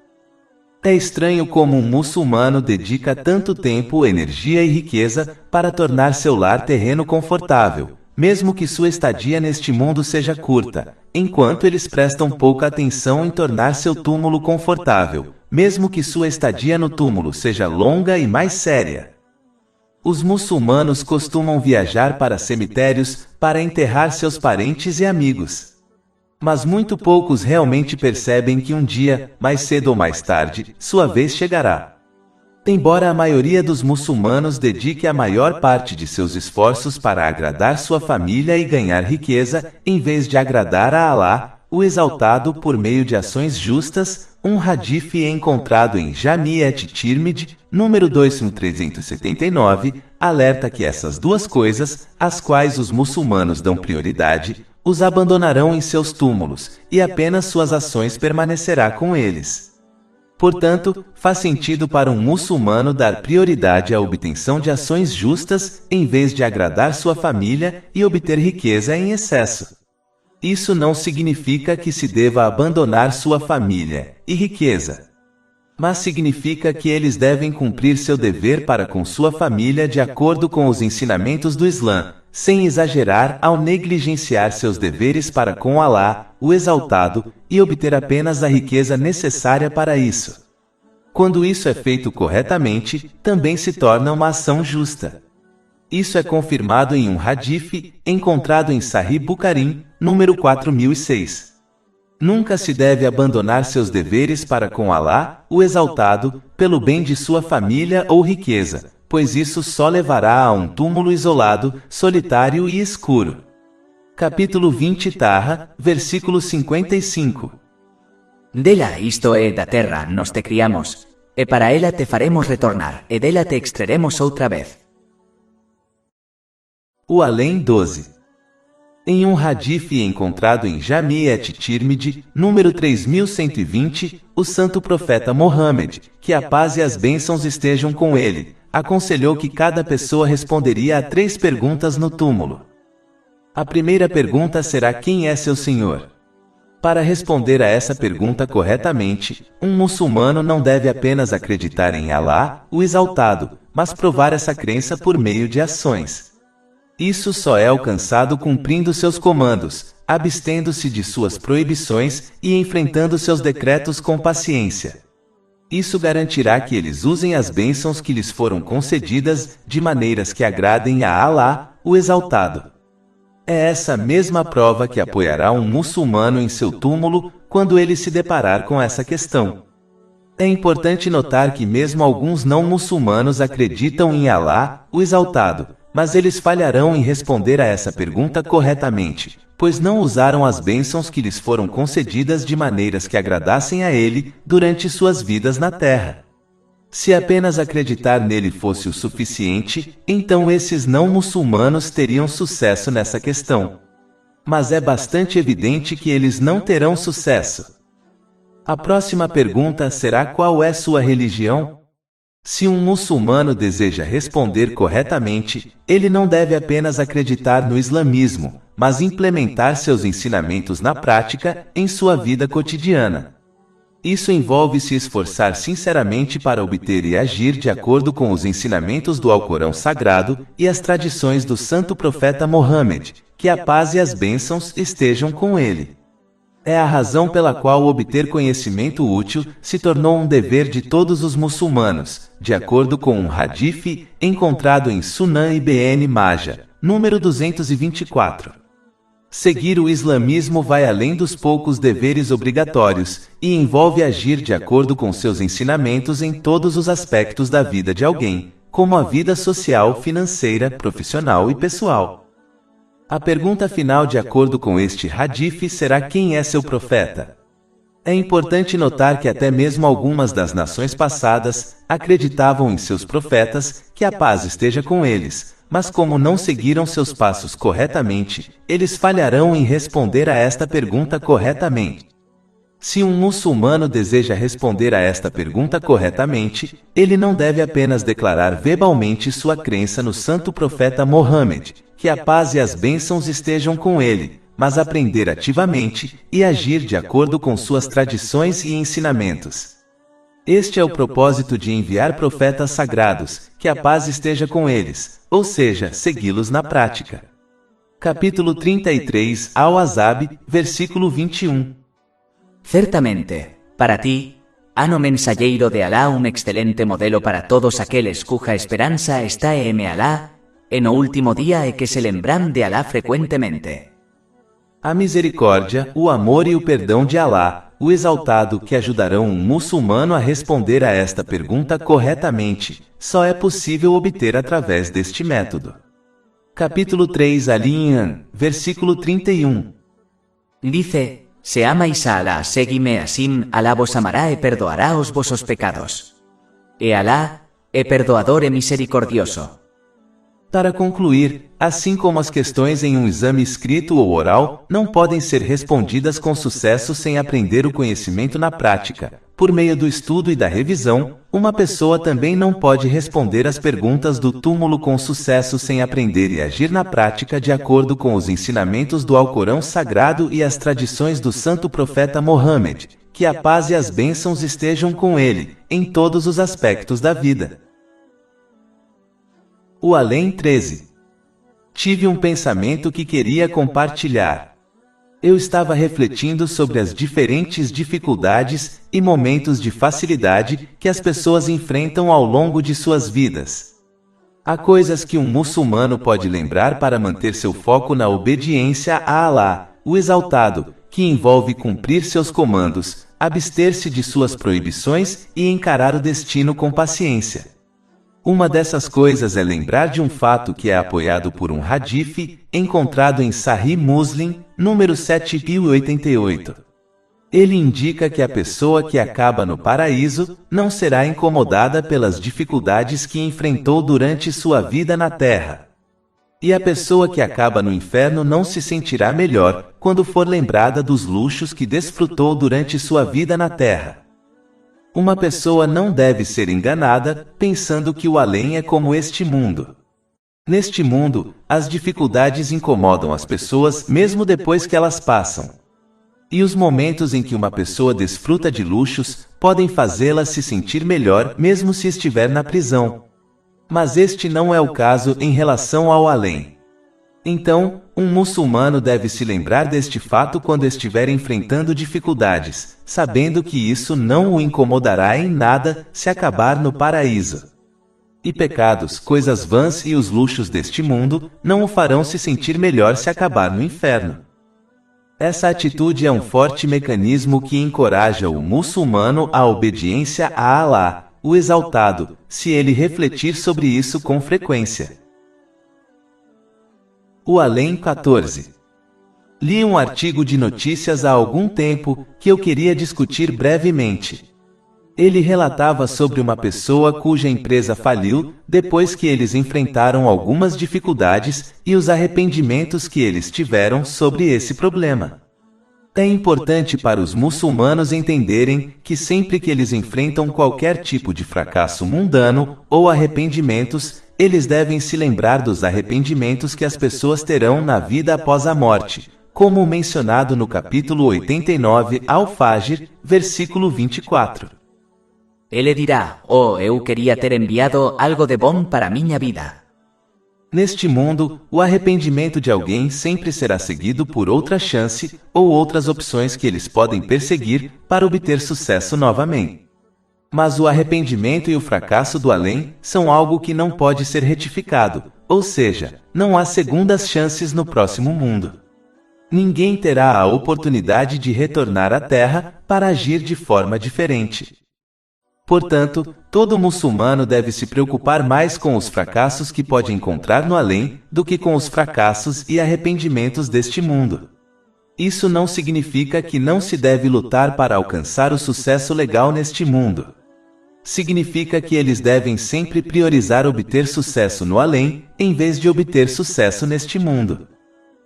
É estranho como um muçulmano dedica tanto tempo, energia e riqueza para tornar seu lar terreno confortável, mesmo que sua estadia neste mundo seja curta, enquanto eles prestam pouca atenção em tornar seu túmulo confortável, mesmo que sua estadia no túmulo seja longa e mais séria. Os muçulmanos costumam viajar para cemitérios para enterrar seus parentes e amigos. Mas muito poucos realmente percebem que um dia, mais cedo ou mais tarde, sua vez chegará. Embora a maioria dos muçulmanos dedique a maior parte de seus esforços para agradar sua família e ganhar riqueza, em vez de agradar a Allah, o Exaltado por meio de ações justas, um hadith encontrado em Jami' at-Tirmidhi, número 2379, alerta que essas duas coisas, às quais os muçulmanos dão prioridade, os abandonarão em seus túmulos, e apenas suas ações permanecerá com eles. Portanto, faz sentido para um muçulmano dar prioridade à obtenção de ações justas, em vez de agradar sua família e obter riqueza em excesso. Isso não significa que se deva abandonar sua família e riqueza, mas significa que eles devem cumprir seu dever para com sua família de acordo com os ensinamentos do Islã, sem exagerar ao negligenciar seus deveres para com Allah, o Exaltado, e obter apenas a riqueza necessária para isso. Quando isso é feito corretamente, também se torna uma ação justa. Isso é confirmado em um hadith, encontrado em Sahih Bukhari, número 4006. Nunca se deve abandonar seus deveres para com Allah, o Exaltado, pelo bem de sua família ou riqueza, pois isso só levará a um túmulo isolado, solitário e escuro. Capítulo 20 Taha, versículo 55. Dela isto é da terra nos te criamos, e para ela te faremos retornar, e dela te extraremos outra vez. O Além, 12. Em um hadith encontrado em Jami' at-Tirmidhi, número 3120, o santo profeta Mohammed, que a paz e as bênçãos estejam com ele, aconselhou que cada pessoa responderia a 3 perguntas no túmulo. A primeira pergunta será: quem é seu Senhor? Para responder a essa pergunta corretamente, um muçulmano não deve apenas acreditar em Allah, o Exaltado, mas provar essa crença por meio de ações. Isso só é alcançado cumprindo seus comandos, abstendo-se de suas proibições e enfrentando seus decretos com paciência. Isso garantirá que eles usem as bênçãos que lhes foram concedidas de maneiras que agradem a Allah, o Exaltado. É essa mesma prova que apoiará um muçulmano em seu túmulo quando ele se deparar com essa questão. É importante notar que mesmo alguns não muçulmanos acreditam em Allah, o Exaltado, Mas eles falharão em responder a essa pergunta corretamente, pois não usaram as bênçãos que lhes foram concedidas de maneiras que agradassem a ele durante suas vidas na terra. Se apenas acreditar nele fosse o suficiente, então esses não muçulmanos teriam sucesso nessa questão. Mas é bastante evidente que eles não terão sucesso. A próxima pergunta será: qual é sua religião? Se um muçulmano deseja responder corretamente, ele não deve apenas acreditar no islamismo, mas implementar seus ensinamentos na prática, em sua vida cotidiana. Isso envolve se esforçar sinceramente para obter e agir de acordo com os ensinamentos do Alcorão Sagrado e as tradições do santo profeta Mohammed, que a paz e as bênçãos estejam com ele. É a razão pela qual obter conhecimento útil se tornou um dever de todos os muçulmanos, de acordo com um hadith encontrado em Sunan Ibn Majah, número 224. Seguir o islamismo vai além dos poucos deveres obrigatórios e envolve agir de acordo com seus ensinamentos em todos os aspectos da vida de alguém, como a vida social, financeira, profissional e pessoal. A pergunta final, de acordo com este hadith, será: quem é seu profeta? É importante notar que até mesmo algumas das nações passadas acreditavam em seus profetas, que a paz esteja com eles, mas como não seguiram seus passos corretamente, eles falharão em responder a esta pergunta corretamente. Se um muçulmano deseja responder a esta pergunta corretamente, ele não deve apenas declarar verbalmente sua crença no santo profeta Mohammed, que a paz e as bênçãos estejam com ele, mas aprender ativamente e agir de acordo com suas tradições e ensinamentos. Este é o propósito de enviar profetas sagrados, que a paz esteja com eles, ou seja, segui-los na prática. Capítulo 33, Al-Ahzab, versículo 21. Certamente, para ti, ano mensageiro de Alá, un excelente modelo para todos aqueles cuja esperança está en Alá, en o último dia e que se lembram de Alá frequentemente. A misericórdia, o amor e o perdão de Alá, o exaltado, que ajudarão um muçulmano a responder a esta pergunta corretamente, só é possível obter através deste método. Capítulo 3, Al-Imran, versículo 31. Dice: se amais a Alá, seguime assim, Alá vos amará e perdoará os vosos pecados. E Alá é perdoador e misericordioso. Para concluir, assim como as questões em um exame escrito ou oral não podem ser respondidas com sucesso sem aprender o conhecimento na prática, por meio do estudo e da revisão, uma pessoa também não pode responder as perguntas do túmulo com sucesso sem aprender e agir na prática de acordo com os ensinamentos do Alcorão Sagrado e as tradições do santo profeta Mohammed, que a paz e as bênçãos estejam com ele, em todos os aspectos da vida. O Além 13. Tive um pensamento que queria compartilhar. Eu estava refletindo sobre as diferentes dificuldades e momentos de facilidade que as pessoas enfrentam ao longo de suas vidas. Há coisas que um muçulmano pode lembrar para manter seu foco na obediência a Alá, o Exaltado, que envolve cumprir seus comandos, abster-se de suas proibições e encarar o destino com paciência. Uma dessas coisas é lembrar de um fato que é apoiado por um hadith, encontrado em Sahih Muslim, número 7088. Ele indica que a pessoa que acaba no paraíso não será incomodada pelas dificuldades que enfrentou durante sua vida na terra. E a pessoa que acaba no inferno não se sentirá melhor quando for lembrada dos luxos que desfrutou durante sua vida na terra. Uma pessoa não deve ser enganada, pensando que o além é como este mundo. Neste mundo, as dificuldades incomodam as pessoas mesmo depois que elas passam. E os momentos em que uma pessoa desfruta de luxos podem fazê-la se sentir melhor mesmo se estiver na prisão. Mas este não é o caso em relação ao além. Então, um muçulmano deve se lembrar deste fato quando estiver enfrentando dificuldades, sabendo que isso não o incomodará em nada se acabar no paraíso. E pecados, coisas vãs e os luxos deste mundo não o farão se sentir melhor se acabar no inferno. Essa atitude é um forte mecanismo que encoraja o muçulmano à obediência a Alá, o Exaltado, se ele refletir sobre isso com frequência. O Além 14. Li um artigo de notícias há algum tempo que eu queria discutir brevemente. Ele relatava sobre uma pessoa cuja empresa faliu depois que eles enfrentaram algumas dificuldades e os arrependimentos que eles tiveram sobre esse problema. É importante para os muçulmanos entenderem que sempre que eles enfrentam qualquer tipo de fracasso mundano ou arrependimentos, eles devem se lembrar dos arrependimentos que as pessoas terão na vida após a morte, como mencionado no capítulo 89 Al-Fajr, versículo 24. Ele dirá: "Oh, eu queria ter enviado algo de bom para minha vida." Neste mundo, o arrependimento de alguém sempre será seguido por outra chance ou outras opções que eles podem perseguir para obter sucesso novamente. Mas o arrependimento e o fracasso do além são algo que não pode ser retificado, ou seja, não há segundas chances no próximo mundo. Ninguém terá a oportunidade de retornar à Terra para agir de forma diferente. Portanto, todo muçulmano deve se preocupar mais com os fracassos que pode encontrar no além do que com os fracassos e arrependimentos deste mundo. Isso não significa que não se deve lutar para alcançar o sucesso legal neste mundo. Significa que eles devem sempre priorizar obter sucesso no além, em vez de obter sucesso neste mundo.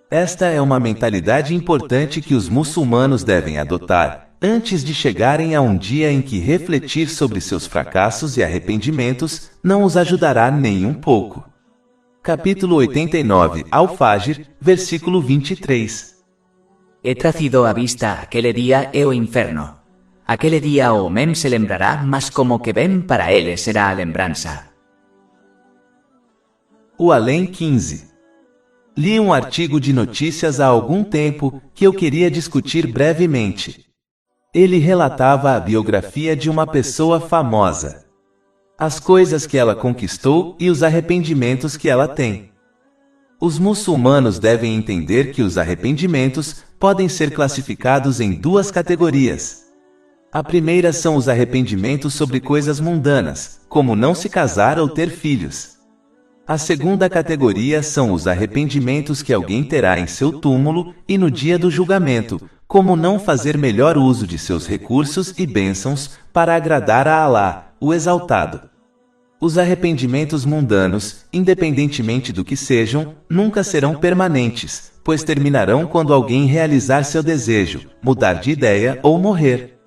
Esta é uma mentalidade importante que os muçulmanos devem adotar, antes de chegarem a um dia em que refletir sobre seus fracassos e arrependimentos não os ajudará nem um pouco. Capítulo 89 Al-Fajr, versículo 23. He trazido à vista aquele dia e o inferno. Aquele dia o homem se lembrará, mas como que bem para ele será a lembrança. O Além 15. Li um artigo de notícias há algum tempo que eu queria discutir brevemente. Ele relatava a biografia de uma pessoa famosa, as coisas que ela conquistou e os arrependimentos que ela tem. Os muçulmanos devem entender que os arrependimentos podem ser classificados em duas categorias. A primeira são os arrependimentos sobre coisas mundanas, como não se casar ou ter filhos. A segunda categoria são os arrependimentos que alguém terá em seu túmulo e no dia do julgamento, como não fazer melhor uso de seus recursos e bênçãos para agradar a Alá, o Exaltado. Os arrependimentos mundanos, independentemente do que sejam, nunca serão permanentes, pois terminarão quando alguém realizar seu desejo, mudar de ideia ou morrer.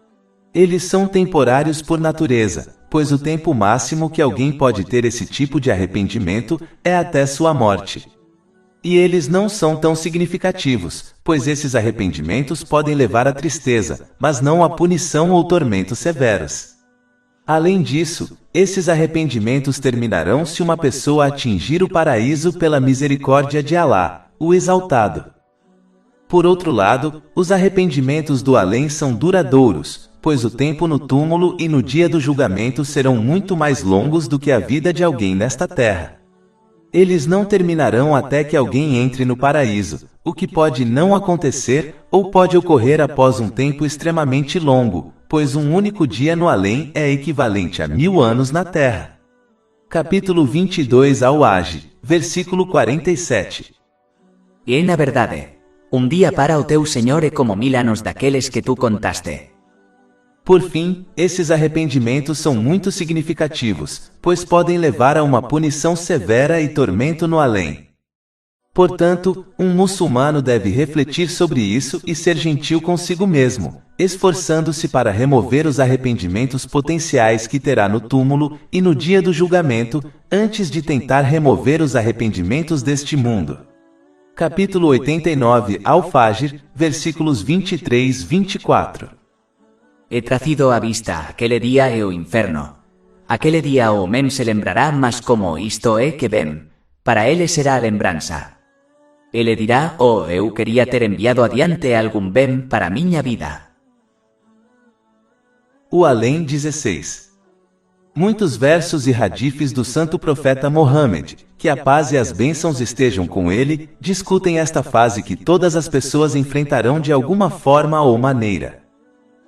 Eles são temporários por natureza, pois o tempo máximo que alguém pode ter esse tipo de arrependimento é até sua morte. E eles não são tão significativos, pois esses arrependimentos podem levar à tristeza, mas não à punição ou tormentos severos. Além disso, esses arrependimentos terminarão se uma pessoa atingir o paraíso pela misericórdia de Alá, o Exaltado. Por outro lado, os arrependimentos do além são duradouros, pois o tempo no túmulo e no dia do julgamento serão muito mais longos do que a vida de alguém nesta terra. Eles não terminarão até que alguém entre no paraíso, o que pode não acontecer ou pode ocorrer após um tempo extremamente longo, pois um único dia no além é equivalente a 1000 anos na terra. Capítulo 22 Al-Hajj, versículo 47. E na verdade, dia para o teu Senhor é como 1000 anos daqueles que tu contaste. Por fim, esses arrependimentos são muito significativos, pois podem levar a uma punição severa e tormento no além. Portanto, um muçulmano deve refletir sobre isso e ser gentil consigo mesmo, esforçando-se para remover os arrependimentos potenciais que terá no túmulo e no dia do julgamento, antes de tentar remover os arrependimentos deste mundo. Capítulo 89 Al-Fajr, versículos 23 e 24. He trazido à vista aquele dia e o inferno. Aquele dia o homem se lembrará, mas como isto é que bem, para ele será a lembrança. Ele dirá: "Oh, eu queria ter enviado adiante algum bem para minha vida." O Além 16. Muitos versos e hadifes do santo profeta Mohammed, que a paz e as bênçãos estejam com ele, discutem esta fase que todas as pessoas enfrentarão de alguma forma ou maneira.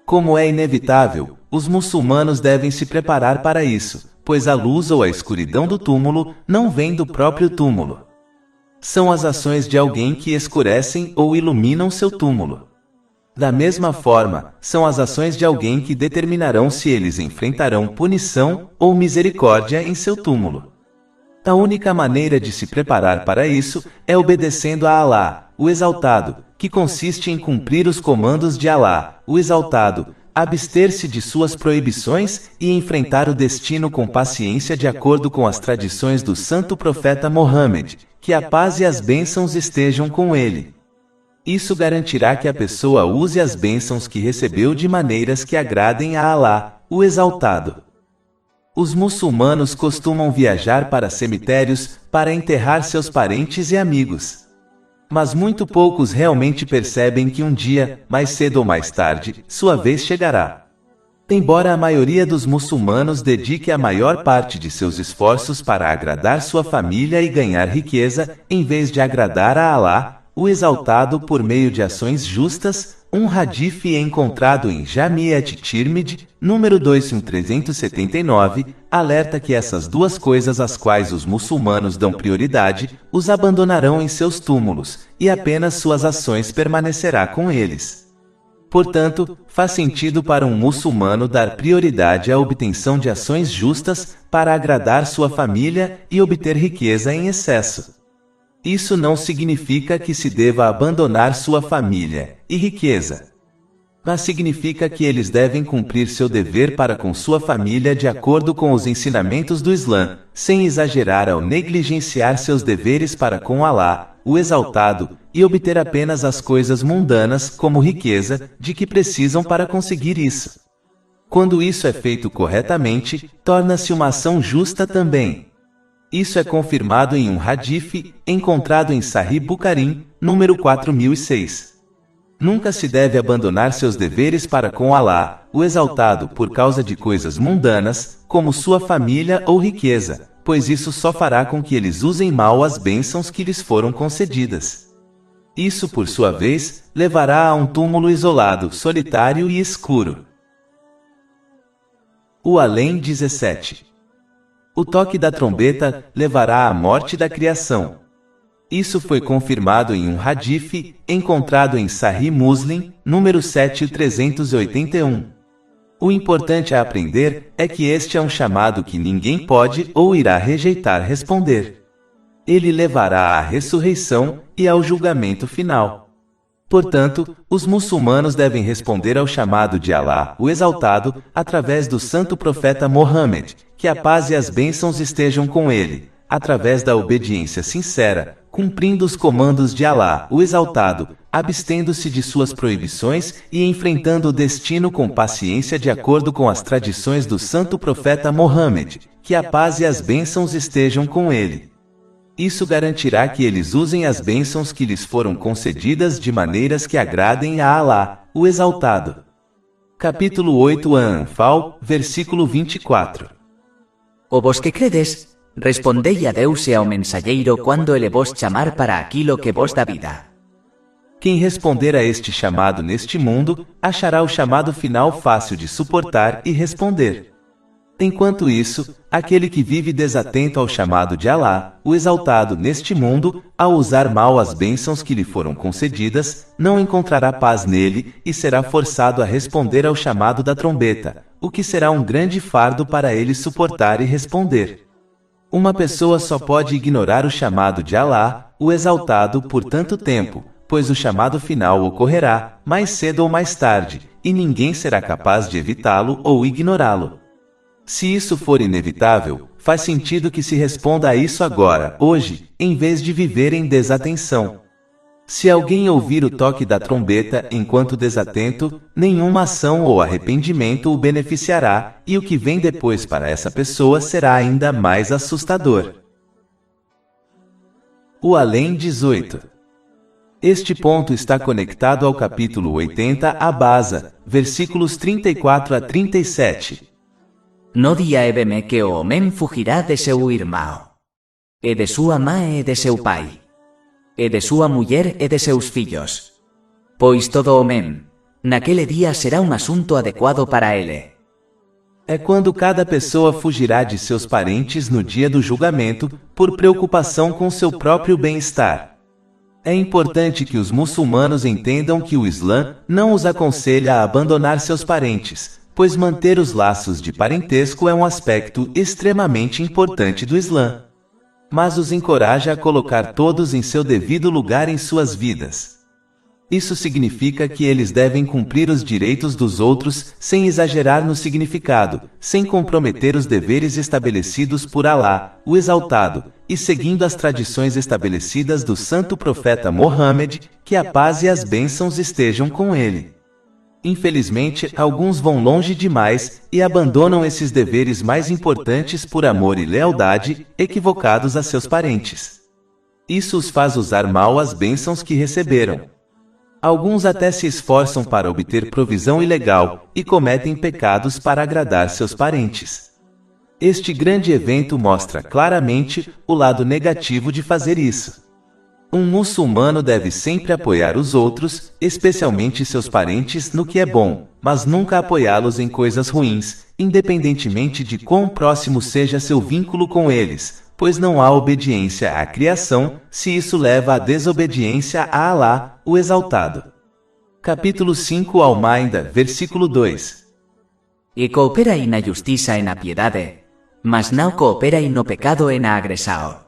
Como é inevitável, os muçulmanos devem se preparar para isso, pois a luz ou a escuridão do túmulo não vem do próprio túmulo. são as ações de alguém que escurecem ou iluminam seu túmulo. Da mesma forma, são as ações de alguém que determinarão se eles enfrentarão punição ou misericórdia em seu túmulo. A única maneira de se preparar para isso é obedecendo a Alá, o Exaltado, que consiste em cumprir os comandos de Alá, o Exaltado, abster-se de suas proibições e enfrentar o destino com paciência de acordo com as tradições do santo profeta Mohammed, que a paz e as bênçãos estejam com ele. Isso garantirá que a pessoa use as bênçãos que recebeu de maneiras que agradem a Alá, o Exaltado. Os muçulmanos costumam viajar para cemitérios para enterrar seus parentes e amigos. Mas muito poucos realmente percebem que um dia, mais cedo ou mais tarde, sua vez chegará. Embora a maioria dos muçulmanos dedique a maior parte de seus esforços para agradar sua família e ganhar riqueza, em vez de agradar a Alá, o Exaltado por meio de ações justas, um hadith encontrado em Jami' at-Tirmidhi, número 2379, alerta que essas duas coisas às quais os muçulmanos dão prioridade, os abandonarão em seus túmulos, e apenas suas ações permanecerá com eles. Portanto, faz sentido para um muçulmano dar prioridade à obtenção de ações justas para agradar sua família e obter riqueza em excesso. Isso não significa que se deva abandonar sua família e riqueza, mas significa que eles devem cumprir seu dever para com sua família de acordo com os ensinamentos do Islã, sem exagerar ao negligenciar seus deveres para com Alá, o Exaltado, e obter apenas as coisas mundanas, como riqueza, de que precisam para conseguir isso. Quando isso é feito corretamente, torna-se uma ação justa também. Isso é confirmado em um hadith, encontrado em Sahih Bukhari, número 4006. Nunca se deve abandonar seus deveres para com Alá, o Exaltado, por causa de coisas mundanas, como sua família ou riqueza, pois isso só fará com que eles usem mal as bênçãos que lhes foram concedidas. Isso, por sua vez, levará a um túmulo isolado, solitário e escuro. O Além 17. O toque da trombeta levará à morte da criação. Isso foi confirmado em um hadith, encontrado em Sahih Muslim, número 7381. O importante a aprender é que este é um chamado que ninguém pode ou irá rejeitar responder. Ele levará à ressurreição e ao julgamento final. Portanto, os muçulmanos devem responder ao chamado de Alá, o Exaltado, através do santo profeta Mohammed, que a paz e as bênçãos estejam com ele, através da obediência sincera, cumprindo os comandos de Alá, o Exaltado, abstendo-se de suas proibições e enfrentando o destino com paciência de acordo com as tradições do santo profeta Mohammed, que a paz e as bênçãos estejam com ele. Isso garantirá que eles usem as bênçãos que lhes foram concedidas de maneiras que agradem a Alá, o Exaltado. Capítulo 8 Anfal, versículo 24. O vos que credes, respondei a Deus e ao mensageiro quando ele vos chamar para aquilo que vos dá vida. Quem responder a este chamado neste mundo, achará o chamado final fácil de suportar e responder. Enquanto isso, aquele que vive desatento ao chamado de Alá, o Exaltado neste mundo, ao usar mal as bênçãos que lhe foram concedidas, não encontrará paz nele e será forçado a responder ao chamado da trombeta, o que será um grande fardo para ele suportar e responder. Uma pessoa só pode ignorar o chamado de Alá, o Exaltado, por tanto tempo, pois o chamado final ocorrerá, mais cedo ou mais tarde, e ninguém será capaz de evitá-lo ou ignorá-lo. Se isso for inevitável, faz sentido que se responda a isso agora, hoje, em vez de viver em desatenção. Se alguém ouvir o toque da trombeta enquanto desatento, nenhuma ação ou arrependimento o beneficiará, e o que vem depois para essa pessoa será ainda mais assustador. O Além 18. Este ponto está conectado ao capítulo 80 Abasa, versículos 34 a 37. No dia ebeme que o homem fugirá de seu irmão, e de sua mãe e de seu pai, e de sua mulher e de seus filhos. Pois todo homem, naquele dia será um assunto adequado para ele. É quando cada pessoa fugirá de seus parentes no dia do julgamento, por preocupação com seu próprio bem-estar. É importante que os muçulmanos entendam que o Islã não os aconselha a abandonar seus parentes, pois manter os laços de parentesco é um aspecto extremamente importante do Islã. Mas os encoraja a colocar todos em seu devido lugar em suas vidas. Isso significa que eles devem cumprir os direitos dos outros sem exagerar no significado, sem comprometer os deveres estabelecidos por Alá, o Exaltado, e seguindo as tradições estabelecidas do santo profeta Mohammed, que a paz e as bênçãos estejam com ele. Infelizmente, alguns vão longe demais e abandonam esses deveres mais importantes por amor e lealdade, equivocados a seus parentes. Isso os faz usar mal as bênçãos que receberam. Alguns até se esforçam para obter provisão ilegal e cometem pecados para agradar seus parentes. Este grande evento mostra claramente o lado negativo de fazer isso. Um muçulmano deve sempre apoiar os outros, especialmente seus parentes, no que é bom, mas nunca apoiá-los em coisas ruins, independentemente de quão próximo seja seu vínculo com eles, pois não há obediência à criação, se isso leva à desobediência a Alá, o Exaltado. Capítulo 5 Al-Maida, versículo 2. E cooperai na justiça e na piedade, mas não cooperai no pecado e na agressão.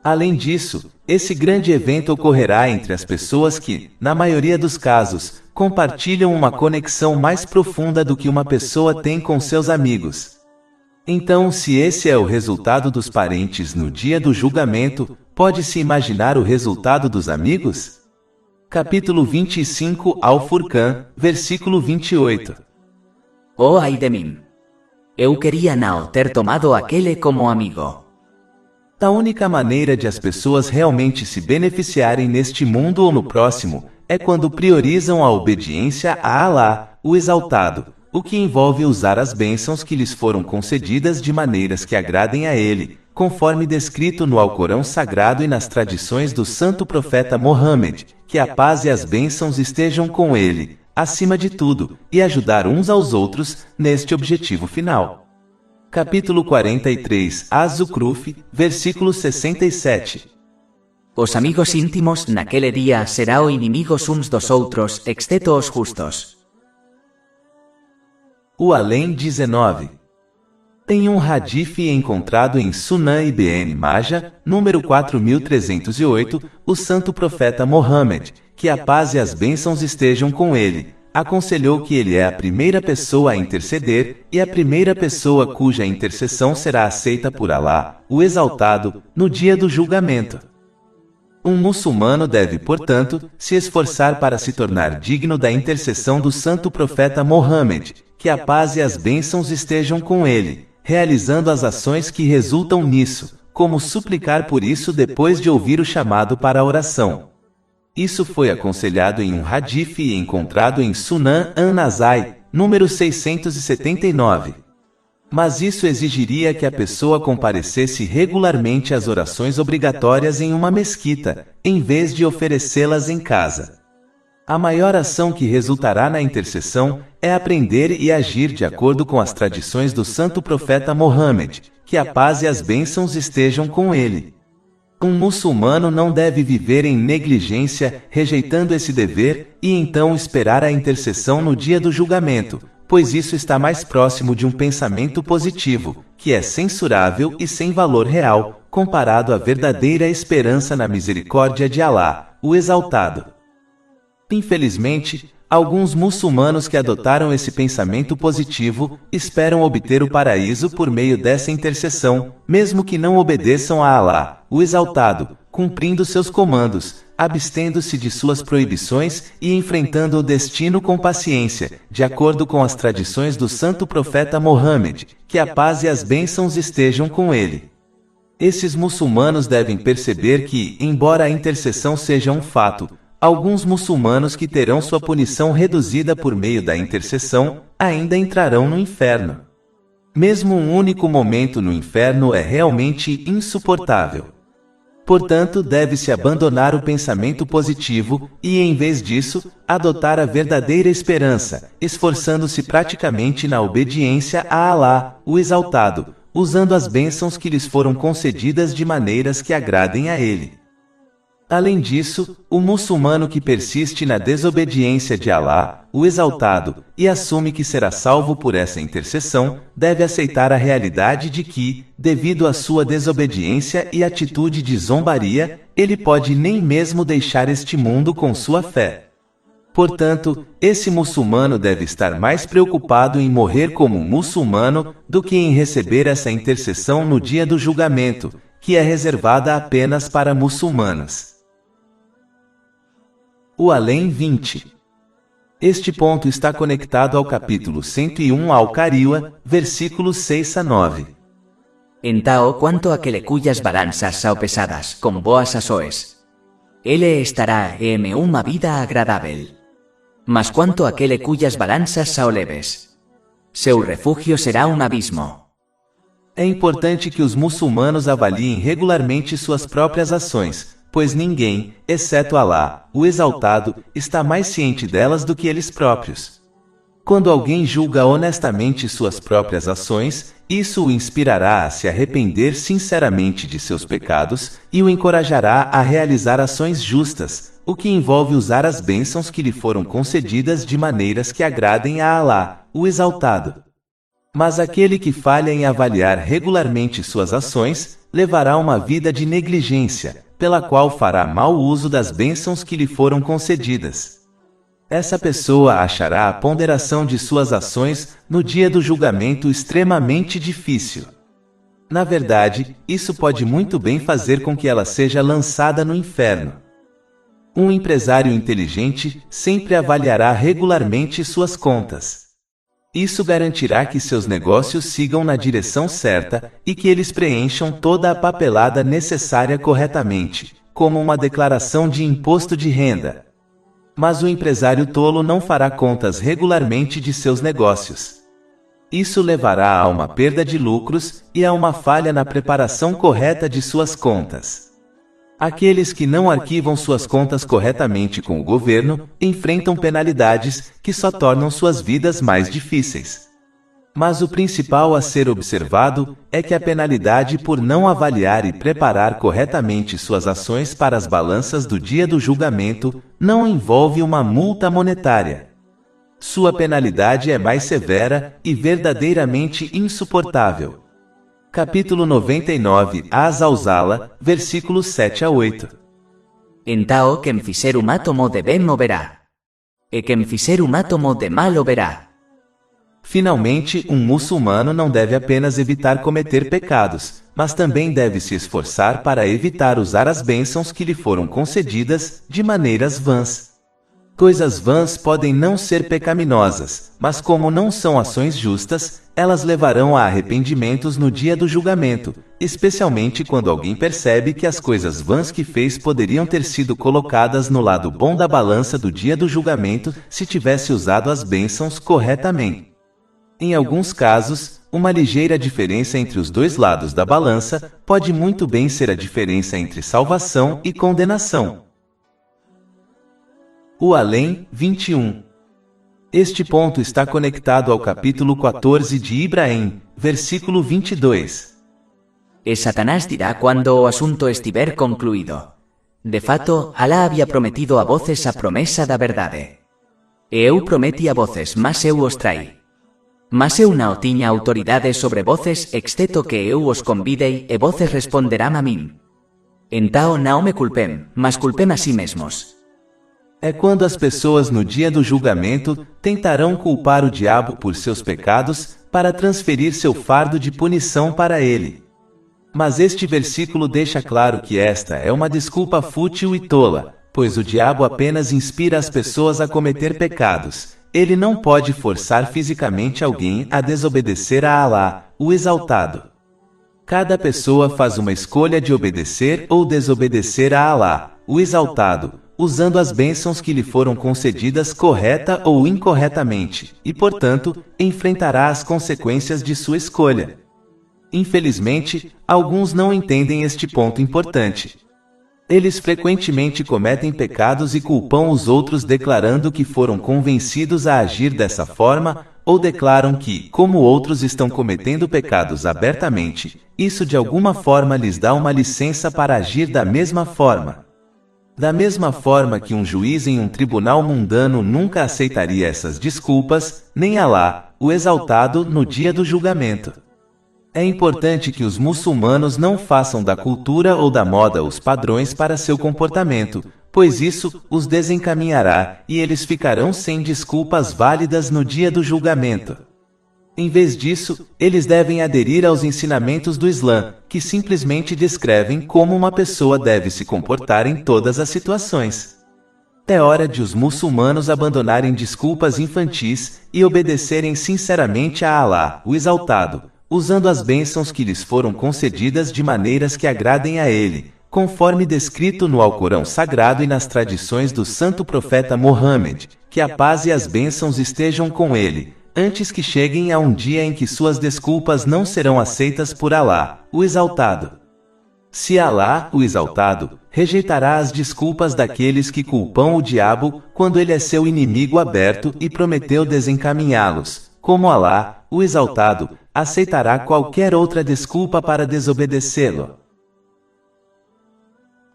Além disso, esse grande evento ocorrerá entre as pessoas que, na maioria dos casos, compartilham uma conexão mais profunda do que uma pessoa tem com seus amigos. Então, se esse é o resultado dos parentes no dia do julgamento, pode-se imaginar o resultado dos amigos? Capítulo 25 Al-Furqan, versículo 28. Oh ai de mim! Eu queria não ter tomado aquele como amigo. A única maneira de as pessoas realmente se beneficiarem neste mundo ou no próximo é quando priorizam a obediência a Alá, o Exaltado, o que envolve usar as bênçãos que lhes foram concedidas de maneiras que agradem a ele, conforme descrito no Alcorão Sagrado e nas tradições do santo profeta Mohammed, que a paz e as bênçãos estejam com ele, acima de tudo, e ajudar uns aos outros neste objetivo final. Capítulo 43 Az-Zukhruf, versículo 67. Os amigos íntimos naquele dia serão inimigos uns dos outros, exceto os justos. O Além 19. Tem um hadith encontrado em Sunan Ibn Majah, número 4308, o santo profeta Mohammed, que a paz e as bênçãos estejam com ele, aconselhou que ele é a primeira pessoa a interceder e a primeira pessoa cuja intercessão será aceita por Alá, o Exaltado, no dia do julgamento. Um muçulmano deve, portanto, se esforçar para se tornar digno da intercessão do santo profeta Mohammed, que a paz e as bênçãos estejam com ele, realizando as ações que resultam nisso, como suplicar por isso depois de ouvir o chamado para a oração. Isso foi aconselhado em um hadith encontrado em Sunan An-Nasai, número 679. Mas isso exigiria que a pessoa comparecesse regularmente às orações obrigatórias em uma mesquita, em vez de oferecê-las em casa. A maior ação que resultará na intercessão é aprender e agir de acordo com as tradições do santo profeta Mohammed, que a paz e as bênçãos estejam com ele. Um muçulmano não deve viver em negligência, rejeitando esse dever, e então esperar a intercessão no dia do julgamento, pois isso está mais próximo de um pensamento positivo, que é censurável e sem valor real, comparado à verdadeira esperança na misericórdia de Alá, o Exaltado. Infelizmente, alguns muçulmanos que adotaram esse pensamento positivo esperam obter o paraíso por meio dessa intercessão, mesmo que não obedeçam a Alá, o Exaltado, cumprindo seus comandos, abstendo-se de suas proibições e enfrentando o destino com paciência, de acordo com as tradições do santo profeta Mohammed, que a paz e as bênçãos estejam com ele. Esses muçulmanos devem perceber que, embora a intercessão seja um fato, alguns muçulmanos que terão sua punição reduzida por meio da intercessão, ainda entrarão no inferno. Mesmo um único momento no inferno é realmente insuportável. Portanto, deve-se abandonar o pensamento positivo e, em vez disso, adotar a verdadeira esperança, esforçando-se praticamente na obediência a Alá, o Exaltado, usando as bênçãos que lhes foram concedidas de maneiras que agradem a ele. Além disso, o muçulmano que persiste na desobediência de Alá, o Exaltado, e assume que será salvo por essa intercessão, deve aceitar a realidade de que, devido à sua desobediência e atitude de zombaria, ele pode nem mesmo deixar este mundo com sua fé. Portanto, esse muçulmano deve estar mais preocupado em morrer como muçulmano do que em receber essa intercessão no dia do julgamento, que é reservada apenas para muçulmanos. O Além 20. Este ponto está conectado ao capítulo 101 Al-Qari'a, versículos 6 a 9. Então, quanto àquele cujas balanças são pesadas com boas ações, ele estará em uma vida agradável. Mas quanto àquele cujas balanças são leves, seu refúgio será um abismo. É importante que os muçulmanos avaliem regularmente suas próprias ações, pois ninguém, exceto Alá, o Exaltado, está mais ciente delas do que eles próprios. Quando alguém julga honestamente suas próprias ações, isso o inspirará a se arrepender sinceramente de seus pecados e o encorajará a realizar ações justas, o que envolve usar as bênçãos que lhe foram concedidas de maneiras que agradem a Alá, o Exaltado. Mas aquele que falha em avaliar regularmente suas ações, levará uma vida de negligência, pela qual fará mau uso das bênçãos que lhe foram concedidas. Essa pessoa achará a ponderação de suas ações no dia do julgamento extremamente difícil. Na verdade, isso pode muito bem fazer com que ela seja lançada no inferno. Um empresário inteligente sempre avaliará regularmente suas contas. Isso garantirá que seus negócios sigam na direção certa e que eles preencham toda a papelada necessária corretamente, como uma declaração de imposto de renda. Mas o empresário tolo não fará contas regularmente de seus negócios. Isso levará a uma perda de lucros e a uma falha na preparação correta de suas contas. Aqueles que não arquivam suas contas corretamente com o governo enfrentam penalidades que só tornam suas vidas mais difíceis. Mas o principal a ser observado é que a penalidade por não avaliar e preparar corretamente suas ações para as balanças do dia do julgamento não envolve uma multa monetária. Sua penalidade é mais severa e verdadeiramente insuportável. Capítulo 99, Az-Zawzala, versículos 7 a 8. Então, quem fizer um átomo de bem o verá, e quem fizer um átomo de mal o verá. Finalmente, um muçulmano não deve apenas evitar cometer pecados, mas também deve se esforçar para evitar usar as bênçãos que lhe foram concedidas de maneiras vãs. Coisas vãs podem não ser pecaminosas, mas como não são ações justas, elas levarão a arrependimentos no dia do julgamento, especialmente quando alguém percebe que as coisas vãs que fez poderiam ter sido colocadas no lado bom da balança do dia do julgamento se tivesse usado as bênçãos corretamente. Em alguns casos, uma ligeira diferença entre os dois lados da balança pode muito bem ser a diferença entre salvação e condenação. O Além 21. Este ponto está conectado ao capítulo 14 de Ibrahim, versículo 22. E Satanás dirá quando o assunto estiver concluído: de fato, Alá havia prometido a voces a promessa da verdade. E eu prometi a voces, mas eu os traí. Mas eu não tinha autoridade sobre voces, exceto que eu os convidei, e voces responderão a mim. Então não me culpem, mas culpem a si mesmos. É quando as pessoas no dia do julgamento tentarão culpar o diabo por seus pecados para transferir seu fardo de punição para ele. Mas este versículo deixa claro que esta é uma desculpa fútil e tola, pois o diabo apenas inspira as pessoas a cometer pecados. Ele não pode forçar fisicamente alguém a desobedecer a Alá, o Exaltado. Cada pessoa faz uma escolha de obedecer ou desobedecer a Alá, o Exaltado, usando as bênçãos que lhe foram concedidas correta ou incorretamente, e, portanto, enfrentará as consequências de sua escolha. Infelizmente, alguns não entendem este ponto importante. Eles frequentemente cometem pecados e culpam os outros declarando que foram convencidos a agir dessa forma, ou declaram que, como outros estão cometendo pecados abertamente, isso de alguma forma lhes dá uma licença para agir da mesma forma. Da mesma forma que um juiz em um tribunal mundano nunca aceitaria essas desculpas, nem Alá, o Exaltado, no dia do julgamento. É importante que os muçulmanos não façam da cultura ou da moda os padrões para seu comportamento, pois isso os desencaminhará e eles ficarão sem desculpas válidas no dia do julgamento. Em vez disso, eles devem aderir aos ensinamentos do Islã, que simplesmente descrevem como uma pessoa deve se comportar em todas as situações. É hora de os muçulmanos abandonarem desculpas infantis e obedecerem sinceramente a Alá, o Exaltado, usando as bênçãos que lhes foram concedidas de maneiras que agradem a ele, conforme descrito no Alcorão Sagrado e nas tradições do santo profeta Mohammed, que a paz e as bênçãos estejam com ele, antes que cheguem a um dia em que suas desculpas não serão aceitas por Alá, o Exaltado. Se Alá, o Exaltado, rejeitará as desculpas daqueles que culpam o diabo quando ele é seu inimigo aberto e prometeu desencaminhá-los, como Alá, o Exaltado, aceitará qualquer outra desculpa para desobedecê-lo.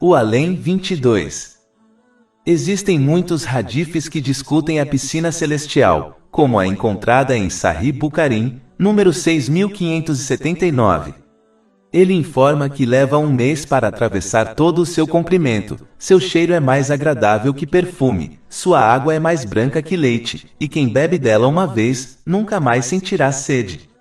O Além 22. Existem muitos hadiths que discutem a piscina celestial, como a encontrada em Sahih Bukhari, número 6579. Ele informa que leva um mês para atravessar todo o seu comprimento, seu cheiro é mais agradável que perfume, sua água é mais branca que leite, e quem bebe dela uma vez, nunca mais sentirá sede.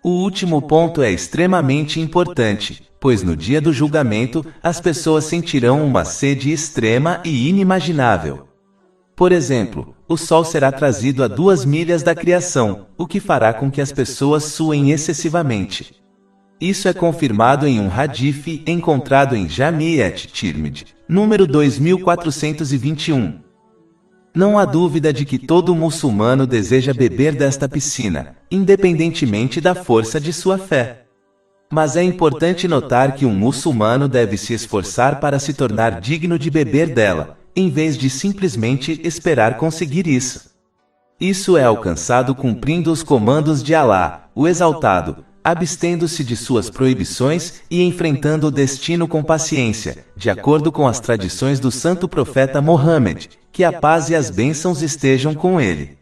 O último ponto é extremamente importante, pois no dia do julgamento, as pessoas sentirão uma sede extrema e inimaginável. Por exemplo, o sol será trazido a 2 milhas da criação, o que fará com que as pessoas suem excessivamente. Isso é confirmado em um hadith encontrado em Jami' at-Tirmidhi, número 2421. Não há dúvida de que todo muçulmano deseja beber desta piscina, independentemente da força de sua fé. Mas é importante notar que um muçulmano deve se esforçar para se tornar digno de beber dela, em vez de simplesmente esperar conseguir isso. Isso é alcançado cumprindo os comandos de Alá, o Exaltado, abstendo-se de suas proibições e enfrentando o destino com paciência, de acordo com as tradições do santo profeta Mohammed, que a paz e as bênçãos estejam com ele.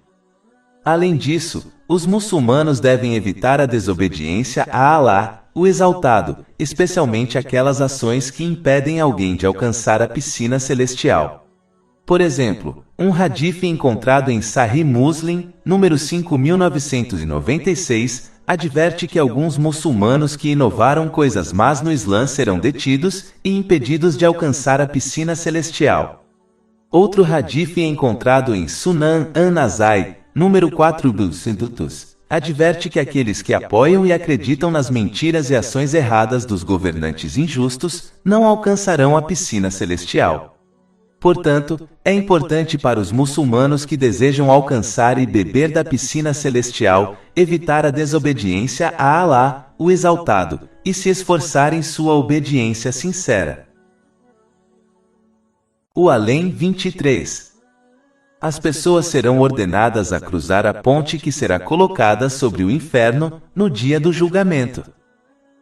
Além disso, os muçulmanos devem evitar a desobediência a Alá, o Exaltado, especialmente aquelas ações que impedem alguém de alcançar a piscina celestial. Por exemplo, um hadith encontrado em Sahih Muslim, número 5996, adverte que alguns muçulmanos que inovaram coisas más no Islã serão detidos e impedidos de alcançar a piscina celestial. Outro hadith encontrado em Sunan an-Nasai, número 400, adverte que aqueles que apoiam e acreditam nas mentiras e ações erradas dos governantes injustos não alcançarão a piscina celestial. Portanto, é importante para os muçulmanos que desejam alcançar e beber da piscina celestial, evitar a desobediência a Alá, o Exaltado, e se esforçar em sua obediência sincera. O Além 23. As pessoas serão ordenadas a cruzar a ponte que será colocada sobre o inferno, no dia do julgamento.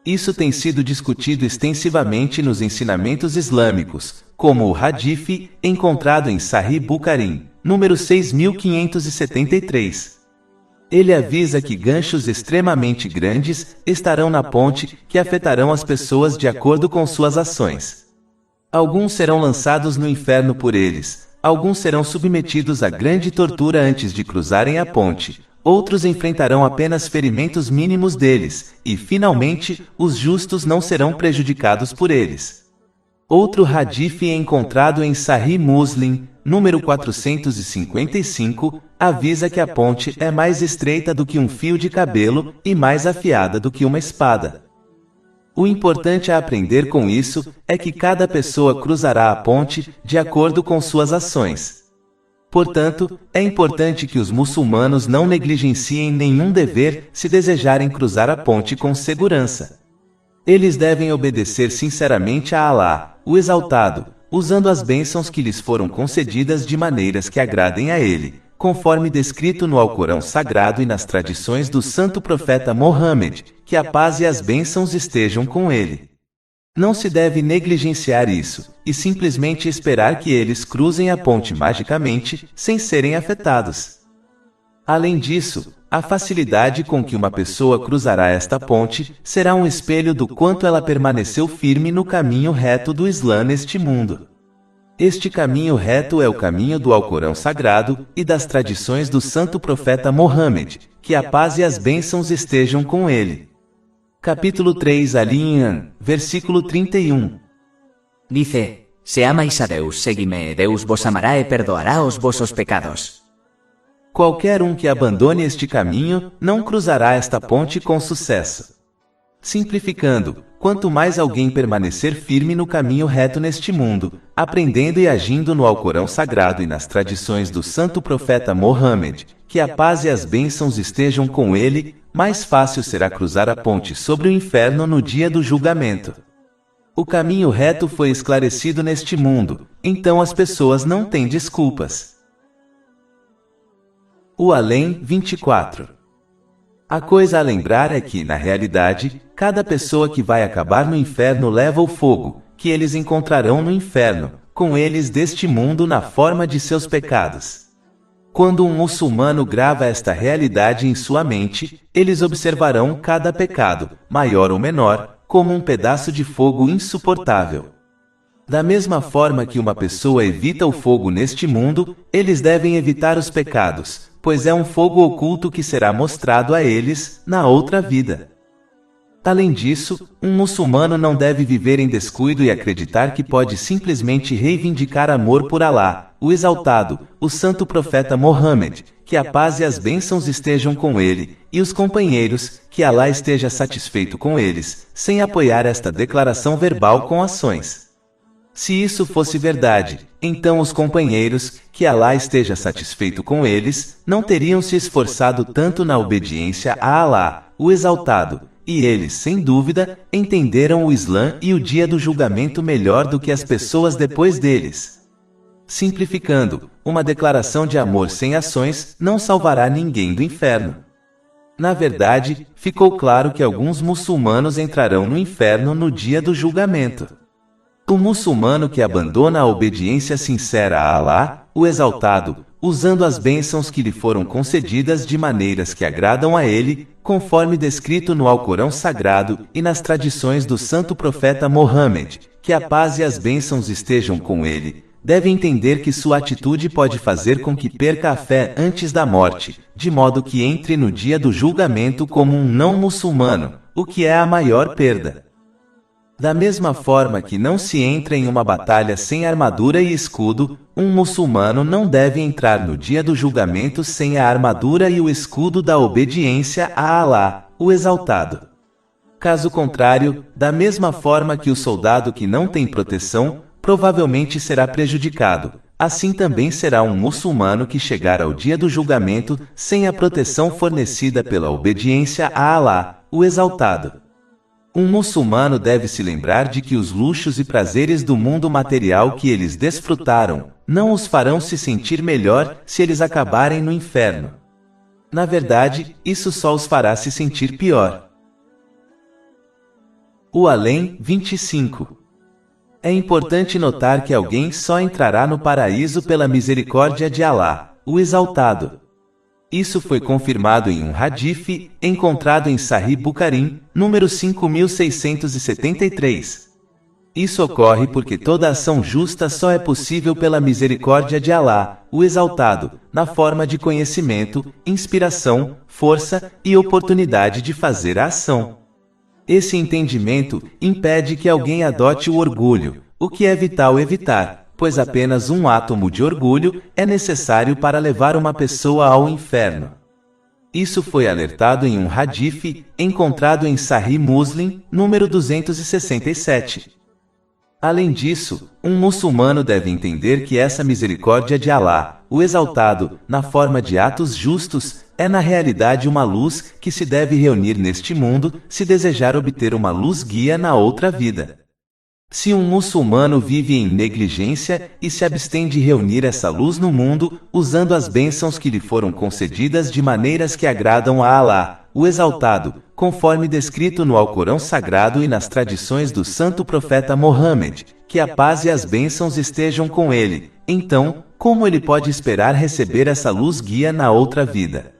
Isso tem sido discutido extensivamente nos ensinamentos islâmicos, como o hadith encontrado em Sahih Bukhari, número 6573. Ele avisa que ganchos extremamente grandes estarão na ponte que afetarão as pessoas de acordo com suas ações. Alguns serão lançados no inferno por eles, alguns serão submetidos a grande tortura antes de cruzarem a ponte, outros enfrentarão apenas ferimentos mínimos deles, e, finalmente, os justos não serão prejudicados por eles. Outro hadith encontrado em Sahih Muslim, número 455, avisa que a ponte é mais estreita do que um fio de cabelo e mais afiada do que uma espada. O importante a aprender com isso é que cada pessoa cruzará a ponte de acordo com suas ações. Portanto, é importante que os muçulmanos não negligenciem nenhum dever se desejarem cruzar a ponte com segurança. Eles devem obedecer sinceramente a Alá, o Exaltado, usando as bênçãos que lhes foram concedidas de maneiras que agradem a Ele, conforme descrito no Alcorão Sagrado e nas tradições do santo profeta Mohammed, que a paz e as bênçãos estejam com ele. Não se deve negligenciar isso, e simplesmente esperar que eles cruzem a ponte magicamente, sem serem afetados. Além disso, a facilidade com que uma pessoa cruzará esta ponte será um espelho do quanto ela permaneceu firme no caminho reto do Islã neste mundo. Este caminho reto é o caminho do Alcorão Sagrado e das tradições do santo profeta Mohammed, que a paz e as bênçãos estejam com ele. Capítulo 3 Ali-Imran, versículo 31. Dice, se amais a Deus, seguime, Deus vos amará e perdoará os vossos pecados. Qualquer um que abandone este caminho, não cruzará esta ponte com sucesso. Simplificando, quanto mais alguém permanecer firme no caminho reto neste mundo, aprendendo e agindo no Alcorão Sagrado e nas tradições do santo profeta Mohammed, que a paz e as bênçãos estejam com ele, mais fácil será cruzar a ponte sobre o inferno no dia do julgamento. O caminho reto foi esclarecido neste mundo, então as pessoas não têm desculpas. O Além 24. A coisa a lembrar é que, na realidade, cada pessoa que vai acabar no inferno leva o fogo, que eles encontrarão no inferno, com eles deste mundo na forma de seus pecados. Quando um muçulmano grava esta realidade em sua mente, eles observarão cada pecado, maior ou menor, como um pedaço de fogo insuportável. Da mesma forma que uma pessoa evita o fogo neste mundo, eles devem evitar os pecados, pois é um fogo oculto que será mostrado a eles na outra vida. Além disso, um muçulmano não deve viver em descuido e acreditar que pode simplesmente reivindicar amor por Alá, o Exaltado, o santo profeta Mohammed, que a paz e as bênçãos estejam com ele, e os companheiros, que Alá esteja satisfeito com eles, sem apoiar esta declaração verbal com ações. Se isso fosse verdade, então os companheiros, que Alá esteja satisfeito com eles, não teriam se esforçado tanto na obediência a Alá, o Exaltado, e eles, sem dúvida, entenderam o Islã e o dia do julgamento melhor do que as pessoas depois deles. Simplificando, uma declaração de amor sem ações não salvará ninguém do inferno. Na verdade, ficou claro que alguns muçulmanos entrarão no inferno no dia do julgamento. O muçulmano que abandona a obediência sincera a Alá, o Exaltado, usando as bênçãos que lhe foram concedidas de maneiras que agradam a ele, conforme descrito no Alcorão Sagrado e nas tradições do santo profeta Mohammed, que a paz e as bênçãos estejam com ele, deve entender que sua atitude pode fazer com que perca a fé antes da morte, de modo que entre no dia do julgamento como um não muçulmano, o que é a maior perda. Da mesma forma que não se entra em uma batalha sem armadura e escudo, um muçulmano não deve entrar no dia do julgamento sem a armadura e o escudo da obediência a Alá, o Exaltado. Caso contrário, da mesma forma que o soldado que não tem proteção, provavelmente será prejudicado, assim também será um muçulmano que chegar ao dia do julgamento sem a proteção fornecida pela obediência a Alá, o Exaltado. Um muçulmano deve se lembrar de que os luxos e prazeres do mundo material que eles desfrutaram, não os farão se sentir melhor se eles acabarem no inferno. Na verdade, isso só os fará se sentir pior. O Além 25. É importante notar que alguém só entrará no paraíso pela misericórdia de Alá, o Exaltado. Isso foi confirmado em um hadith, encontrado em Sahih Bukhari, número 5673. Isso ocorre porque toda ação justa só é possível pela misericórdia de Alá, o Exaltado, na forma de conhecimento, inspiração, força e oportunidade de fazer a ação. Esse entendimento impede que alguém adote o orgulho, o que é vital evitar, pois apenas um átomo de orgulho é necessário para levar uma pessoa ao inferno. Isso foi alertado em um hadith, encontrado em Sahih Muslim, número 267. Além disso, um muçulmano deve entender que essa misericórdia de Alá, o Exaltado, na forma de atos justos, é na realidade uma luz que se deve reunir neste mundo, se desejar obter uma luz guia na outra vida. Se um muçulmano vive em negligência e se abstém de reunir essa luz no mundo, usando as bênçãos que lhe foram concedidas de maneiras que agradam a Alá, o Exaltado, conforme descrito no Alcorão Sagrado e nas tradições do santo profeta Mohammed, que a paz e as bênçãos estejam com ele, então, como ele pode esperar receber essa luz guia na outra vida?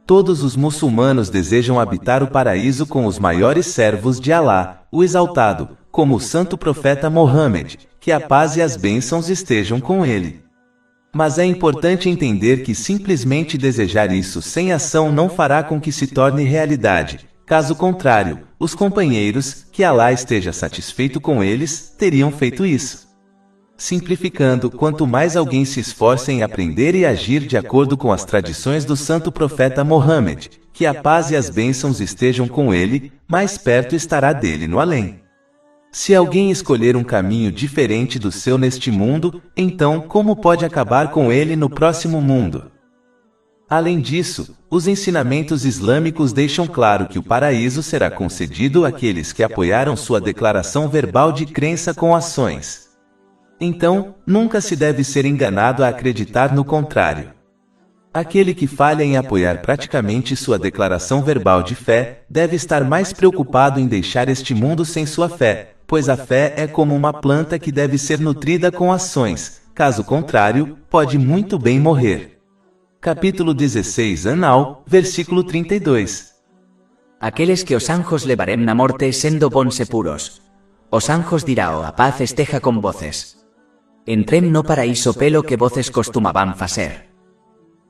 Todos os muçulmanos desejam habitar o paraíso com os maiores servos de Alá, o Exaltado, como o santo profeta Mohammed, que a paz e as bênçãos estejam com ele. Mas é importante entender que simplesmente desejar isso sem ação não fará com que se torne realidade. Caso contrário, os companheiros, que Alá esteja satisfeito com eles, teriam feito isso. Simplificando, quanto mais alguém se esforça em aprender e agir de acordo com as tradições do santo profeta Mohammed, que a paz e as bênçãos estejam com ele, mais perto estará dele no além. Se alguém escolher um caminho diferente do seu neste mundo, então como pode acabar com ele no próximo mundo? Além disso, os ensinamentos islâmicos deixam claro que o paraíso será concedido àqueles que apoiaram sua declaração verbal de crença com ações. Então, nunca se deve ser enganado a acreditar no contrário. Aquele que falha em apoiar praticamente sua declaração verbal de fé, deve estar mais preocupado em deixar este mundo sem sua fé, pois a fé é como uma planta que deve ser nutrida com ações, caso contrário, pode muito bem morrer. Capítulo 16 Anal, versículo 32. Aqueles que os anjos levarem na morte sendo bons e puros. Os anjos dirão, a paz esteja com voces. Entrem no paraíso pelo que voces costumavam fazer.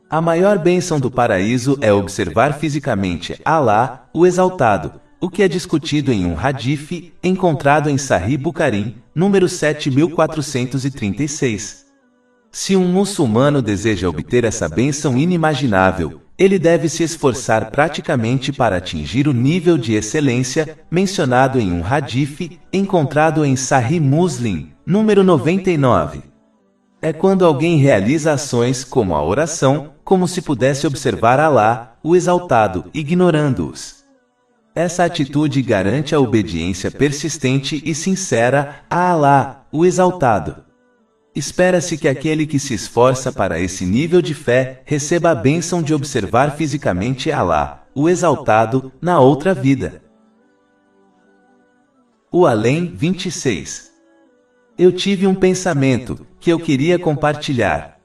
A maior bênção do paraíso é observar fisicamente Alá, o Exaltado, o que é discutido em um hadith, encontrado em Sahih Bukhari, número 7436. Se um muçulmano deseja obter essa bênção inimaginável, ele deve se esforçar praticamente para atingir o nível de excelência mencionado em um hadith, encontrado em Sahih Muslim, número 99. É quando alguém realiza ações como a oração, como se pudesse observar Alá, o Exaltado, ignorando-os. Essa atitude garante a obediência persistente e sincera a Alá, o Exaltado. Espera-se que aquele que se esforça para esse nível de fé receba a bênção de observar fisicamente Alá, o Exaltado, na outra vida. O Além 26. Eu tive um pensamento, que eu queria compartilhar.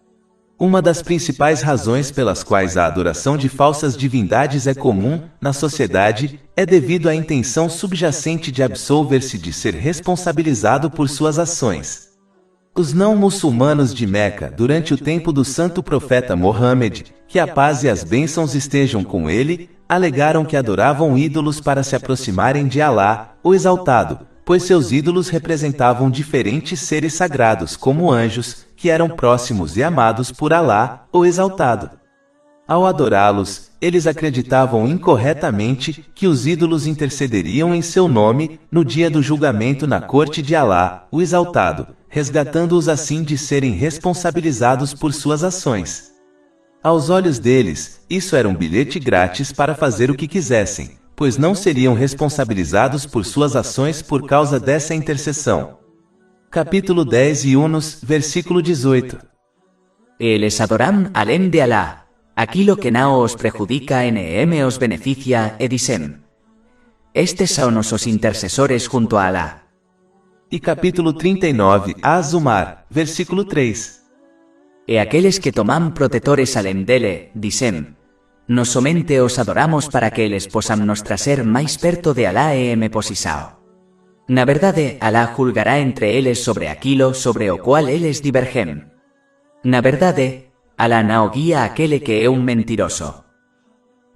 Uma das principais razões pelas quais a adoração de falsas divindades é comum na sociedade é devido à intenção subjacente de absolver-se de ser responsabilizado por suas ações. Os não-muçulmanos de Meca, durante o tempo do santo profeta Mohammed, que a paz e as bênçãos estejam com ele, alegaram que adoravam ídolos para se aproximarem de Alá, o Exaltado, pois seus ídolos representavam diferentes seres sagrados como anjos, que eram próximos e amados por Alá, o Exaltado. Ao adorá-los, eles acreditavam incorretamente que os ídolos intercederiam em seu nome, no dia do julgamento na corte de Alá, o Exaltado, resgatando-os assim de serem responsabilizados por suas ações. Aos olhos deles, isso era um bilhete grátis para fazer o que quisessem, pois não seriam responsabilizados por suas ações por causa dessa intercessão. Capítulo 10 Yunus, versículo 18. Eles adoram além de Alá. Aquilo que não os prejudica nem os beneficia, e dizem. Estes são os intercessores junto a Alá. E capítulo 39 Az-Zumar, versículo 3. E aqueles que tomam protetores além dele, dizem. Nos somente os adoramos para que eles possam nos trazer mais perto de Alá e me posisao. Na verdade, Alá julgará entre eles sobre aquilo sobre o qual eles divergem. Na verdade, Alá não guia aquele que é um mentiroso.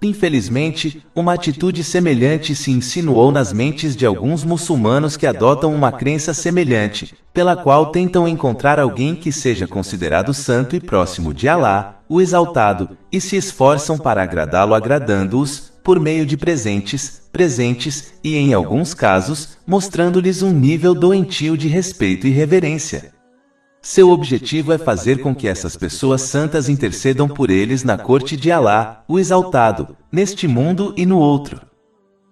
Infelizmente, uma atitude semelhante se insinuou nas mentes de alguns muçulmanos que adotam uma crença semelhante, pela qual tentam encontrar alguém que seja considerado santo e próximo de Alá, o Exaltado, e se esforçam para agradá-lo agradando-os, por meio de presentes e, em alguns casos, mostrando-lhes um nível doentio de respeito e reverência. Seu objetivo é fazer com que essas pessoas santas intercedam por eles na corte de Alá, o Exaltado, neste mundo e no outro.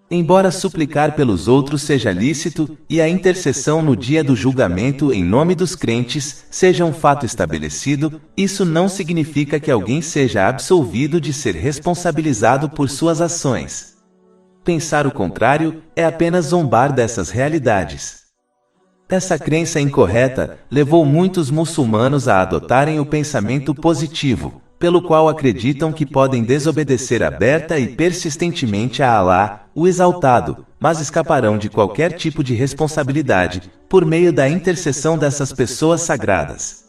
Embora suplicar pelos outros seja lícito, e a intercessão no dia do julgamento em nome dos crentes seja um fato estabelecido, isso não significa que alguém seja absolvido de ser responsabilizado por suas ações. Pensar o contrário é apenas zombar dessas realidades. Essa crença incorreta levou muitos muçulmanos a adotarem o pensamento positivo, pelo qual acreditam que podem desobedecer aberta e persistentemente a Alá, o Exaltado, mas escaparão de qualquer tipo de responsabilidade, por meio da intercessão dessas pessoas sagradas.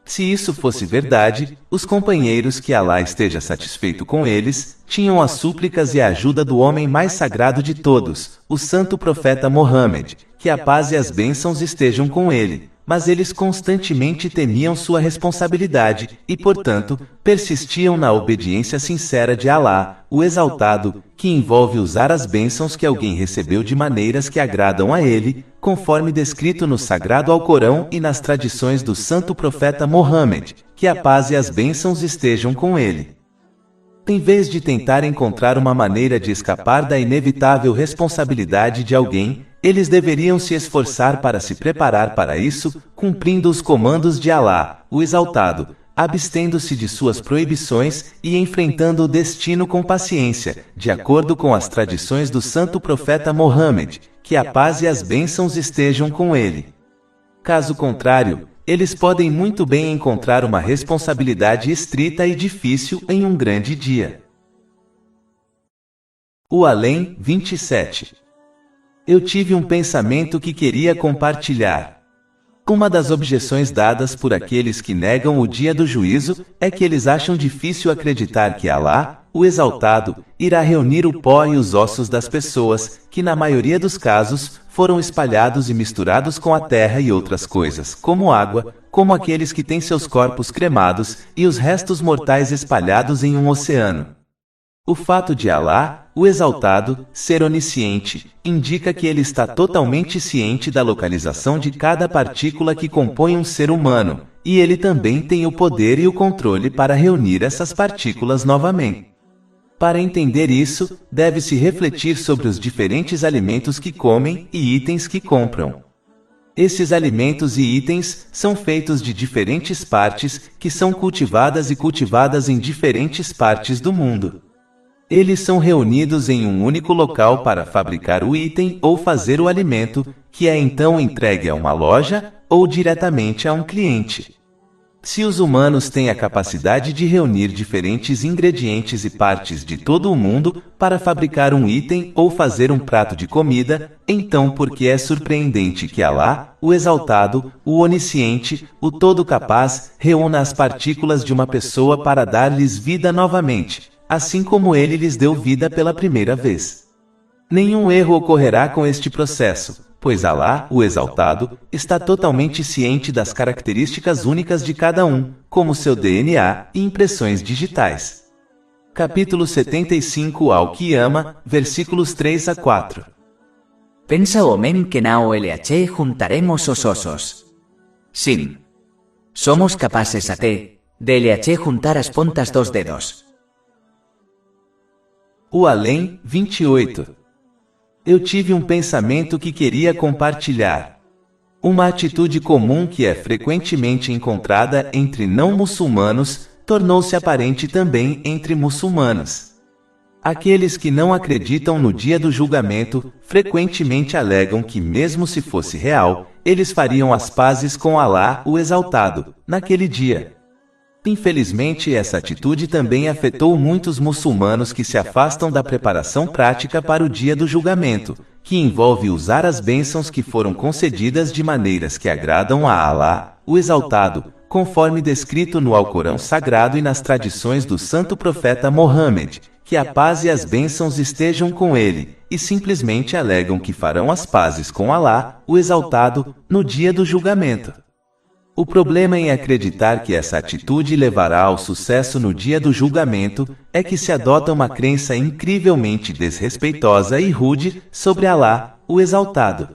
Se isso fosse verdade, os companheiros que Alá esteja satisfeito com eles, tinham as súplicas e a ajuda do homem mais sagrado de todos, o santo profeta Mohammed, que a paz e as bênçãos estejam com ele. Mas eles constantemente temiam sua responsabilidade e, portanto, persistiam na obediência sincera de Alá, o Exaltado, que envolve usar as bênçãos que alguém recebeu de maneiras que agradam a ele, conforme descrito no Sagrado Alcorão e nas tradições do santo profeta Mohammed, que a paz e as bênçãos estejam com ele. Em vez de tentar encontrar uma maneira de escapar da inevitável responsabilidade de alguém, eles deveriam se esforçar para se preparar para isso, cumprindo os comandos de Alá, o Exaltado, abstendo-se de suas proibições e enfrentando o destino com paciência, de acordo com as tradições do santo profeta Mohammed, que a paz e as bênçãos estejam com ele. Caso contrário, eles podem muito bem encontrar uma responsabilidade estrita e difícil em um grande dia. O Além 27. Eu tive um pensamento que queria compartilhar. Uma das objeções dadas por aqueles que negam o dia do juízo é que eles acham difícil acreditar que Alá, o Exaltado, irá reunir o pó e os ossos das pessoas, que na maioria dos casos, foram espalhados e misturados com a terra e outras coisas, como água, como aqueles que têm seus corpos cremados, e os restos mortais espalhados em um oceano. O fato de Alá, o Exaltado, ser onisciente, indica que ele está totalmente ciente da localização de cada partícula que compõe um ser humano, e ele também tem o poder e o controle para reunir essas partículas novamente. Para entender isso, deve-se refletir sobre os diferentes alimentos que comem e itens que compram. Esses alimentos e itens são feitos de diferentes partes, que são cultivadas em diferentes partes do mundo. Eles são reunidos em um único local para fabricar o item ou fazer o alimento, que é então entregue a uma loja ou diretamente a um cliente. Se os humanos têm a capacidade de reunir diferentes ingredientes e partes de todo o mundo para fabricar um item ou fazer um prato de comida, então por que é surpreendente que Alá, o Exaltado, o Onisciente, o Todo-Capaz, reúna as partículas de uma pessoa para dar-lhes vida novamente, assim como ele lhes deu vida pela primeira vez? Nenhum erro ocorrerá com este processo, pois Alá, o Exaltado, está totalmente ciente das características únicas de cada um, como seu DNA e impressões digitais. Capítulo 75 Al-Qiyama, versículos 3 a 4. Pensa o men que na OLH juntaremos os osos. Sim. Somos capaces até de LH juntar as pontas dos dedos. O Além 28. Eu tive um pensamento que queria compartilhar. Uma atitude comum que é frequentemente encontrada entre não muçulmanos, tornou-se aparente também entre muçulmanos. Aqueles que não acreditam no dia do julgamento, frequentemente alegam que mesmo se fosse real, eles fariam as pazes com Alá, o Exaltado, naquele dia. Infelizmente, essa atitude também afetou muitos muçulmanos que se afastam da preparação prática para o dia do julgamento, que envolve usar as bênçãos que foram concedidas de maneiras que agradam a Alá, o Exaltado, conforme descrito no Alcorão Sagrado e nas tradições do santo profeta Mohammed, que a paz e as bênçãos estejam com ele, e simplesmente alegam que farão as pazes com Alá, o Exaltado, no dia do julgamento. O problema em acreditar que essa atitude levará ao sucesso no dia do julgamento é que se adota uma crença incrivelmente desrespeitosa e rude sobre Alá, o Exaltado.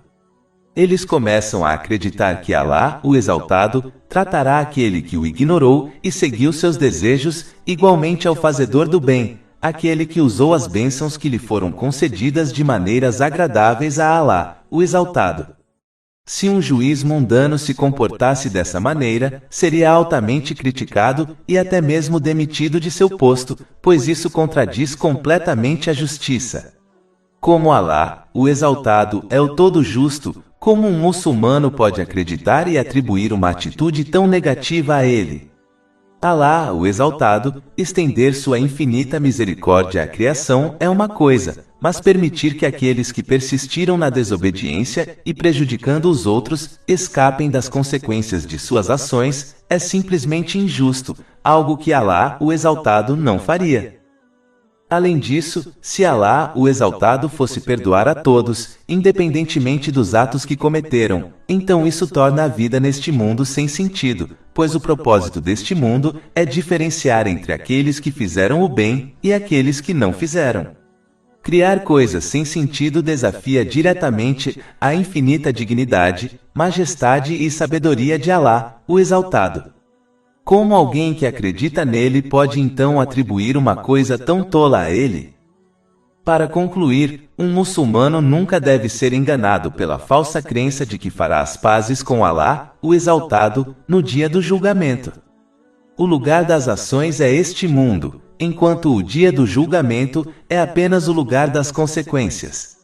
Eles começam a acreditar que Alá, o Exaltado, tratará aquele que o ignorou e seguiu seus desejos igualmente ao fazedor do bem, aquele que usou as bênçãos que lhe foram concedidas de maneiras agradáveis a Alá, o Exaltado. Se um juiz mundano se comportasse dessa maneira, seria altamente criticado e até mesmo demitido de seu posto, pois isso contradiz completamente a justiça. Como Alá, o Exaltado, é o todo justo, como um muçulmano pode acreditar e atribuir uma atitude tão negativa a ele? Alá, o Exaltado, estender sua infinita misericórdia à criação é uma coisa, mas permitir que aqueles que persistiram na desobediência e prejudicando os outros escapem das consequências de suas ações é simplesmente injusto, algo que Alá, o Exaltado, não faria. Além disso, se Alá, o Exaltado, fosse perdoar a todos, independentemente dos atos que cometeram, então isso torna a vida neste mundo sem sentido, pois o propósito deste mundo é diferenciar entre aqueles que fizeram o bem e aqueles que não fizeram. Criar coisas sem sentido desafia diretamente a infinita dignidade, majestade e sabedoria de Alá, o Exaltado. Como alguém que acredita nele pode então atribuir uma coisa tão tola a ele? Para concluir, um muçulmano nunca deve ser enganado pela falsa crença de que fará as pazes com Alá, o Exaltado, no dia do julgamento. O lugar das ações é este mundo, enquanto o dia do julgamento é apenas o lugar das consequências.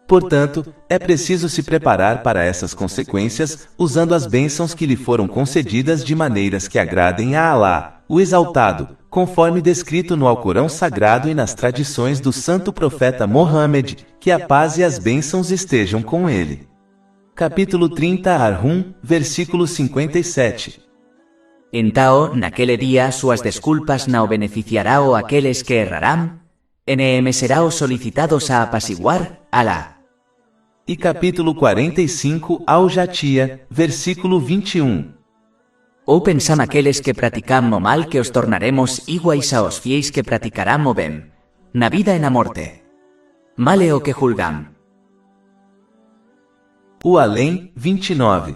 Portanto, é preciso se preparar para essas consequências, usando as bênçãos que lhe foram concedidas de maneiras que agradem a Alá, o Exaltado, conforme descrito no Alcorão Sagrado e nas tradições do santo profeta Mohammed, que a paz e as bênçãos estejam com ele. Capítulo 30 Ar-Rum, versículo 57. Então, naquele dia, suas desculpas não beneficiarão aqueles que errarão, NM serão solicitados a apaciguar, Alá. E capítulo 45 Al-Jathia, versículo 21. Ou pensam aqueles que praticam o mal que os tornaremos iguais aos fiéis que praticarão o bem, na vida e na morte. Mal é o que julgam. O Além, 29.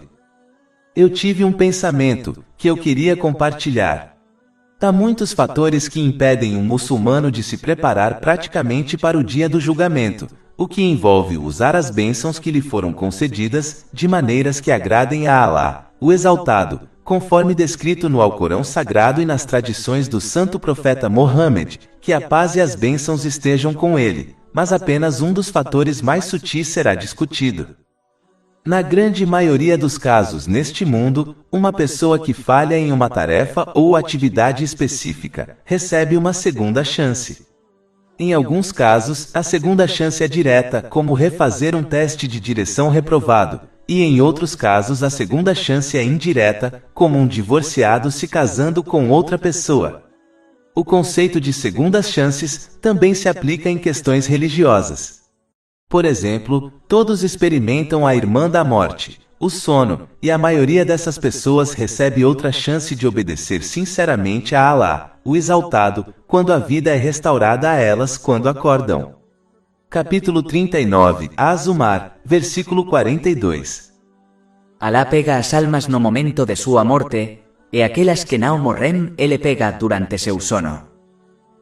Eu tive um pensamento, que eu queria compartilhar. Há muitos fatores que impedem um muçulmano de se preparar praticamente para o dia do julgamento, o que envolve usar as bênçãos que lhe foram concedidas, de maneiras que agradem a Alá, o Exaltado, conforme descrito no Alcorão Sagrado e nas tradições do santo profeta Mohammed, que a paz e as bênçãos estejam com ele, mas apenas um dos fatores mais sutis será discutido. Na grande maioria dos casos neste mundo, uma pessoa que falha em uma tarefa ou atividade específica, recebe uma segunda chance. Em alguns casos, a segunda chance é direta, como refazer um teste de direção reprovado, e em outros casos a segunda chance é indireta, como um divorciado se casando com outra pessoa. O conceito de segundas chances também se aplica em questões religiosas. Por exemplo, todos experimentam a irmã da morte, o sono, e a maioria dessas pessoas recebe outra chance de obedecer sinceramente a Alá, o Exaltado, quando a vida é restaurada a elas quando acordam. Capítulo 39 Az-Zumar, versículo 42. Alá pega as almas no momento de sua morte, e aquelas que não morrem, ele pega durante seu sono.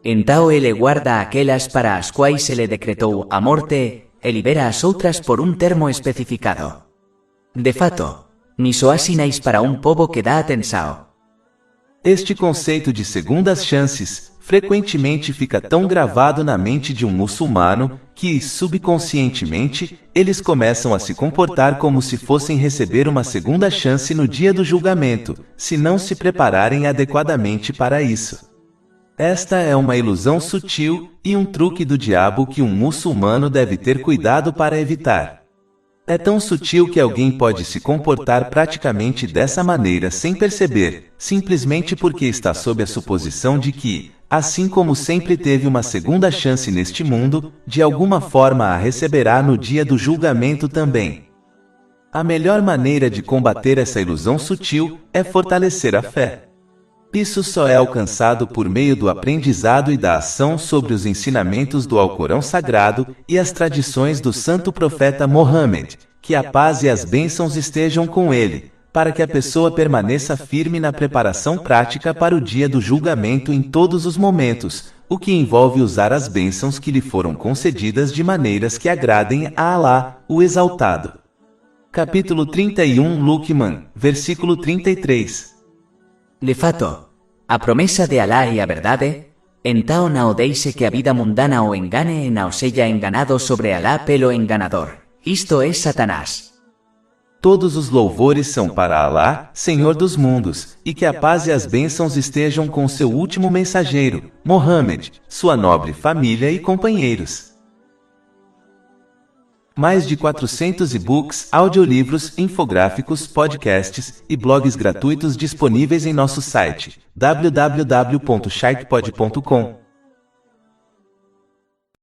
Então ele guarda aquelas para as quais ele decretou a morte, e libera as outras por um termo especificado. De fato, nisso há sinais para um povo que dá atenção. Este conceito de segundas chances frequentemente fica tão gravado na mente de um muçulmano que, subconscientemente, eles começam a se comportar como se fossem receber uma segunda chance no dia do julgamento, se não se prepararem adequadamente para isso. Esta é uma ilusão sutil e um truque do diabo que um muçulmano deve ter cuidado para evitar. É tão sutil que alguém pode se comportar praticamente dessa maneira sem perceber, simplesmente porque está sob a suposição de que, assim como sempre teve uma segunda chance neste mundo, de alguma forma a receberá no dia do julgamento também. A melhor maneira de combater essa ilusão sutil é fortalecer a fé. Isso só é alcançado por meio do aprendizado e da ação sobre os ensinamentos do Alcorão Sagrado e as tradições do santo profeta Mohammed, que a paz e as bênçãos estejam com ele, para que a pessoa permaneça firme na preparação prática para o dia do julgamento em todos os momentos, o que envolve usar as bênçãos que lhe foram concedidas de maneiras que agradem a Alá, o Exaltado. Capítulo 31 Luqman, versículo 33. De fato, a promesa de Alá e a verdade, então não deixe que a vida mundana o engane e não seja enganado sobre Alá pelo enganador. Isto é Satanás. Todos os louvores são para Alá, Senhor dos mundos, e que a paz e as bênçãos estejam com seu último mensageiro, Mohammed, sua nobre família e companheiros. Mais de 400 e-books, audiolivros, infográficos, podcasts e blogs gratuitos disponíveis em nosso site www.sharkpod.com.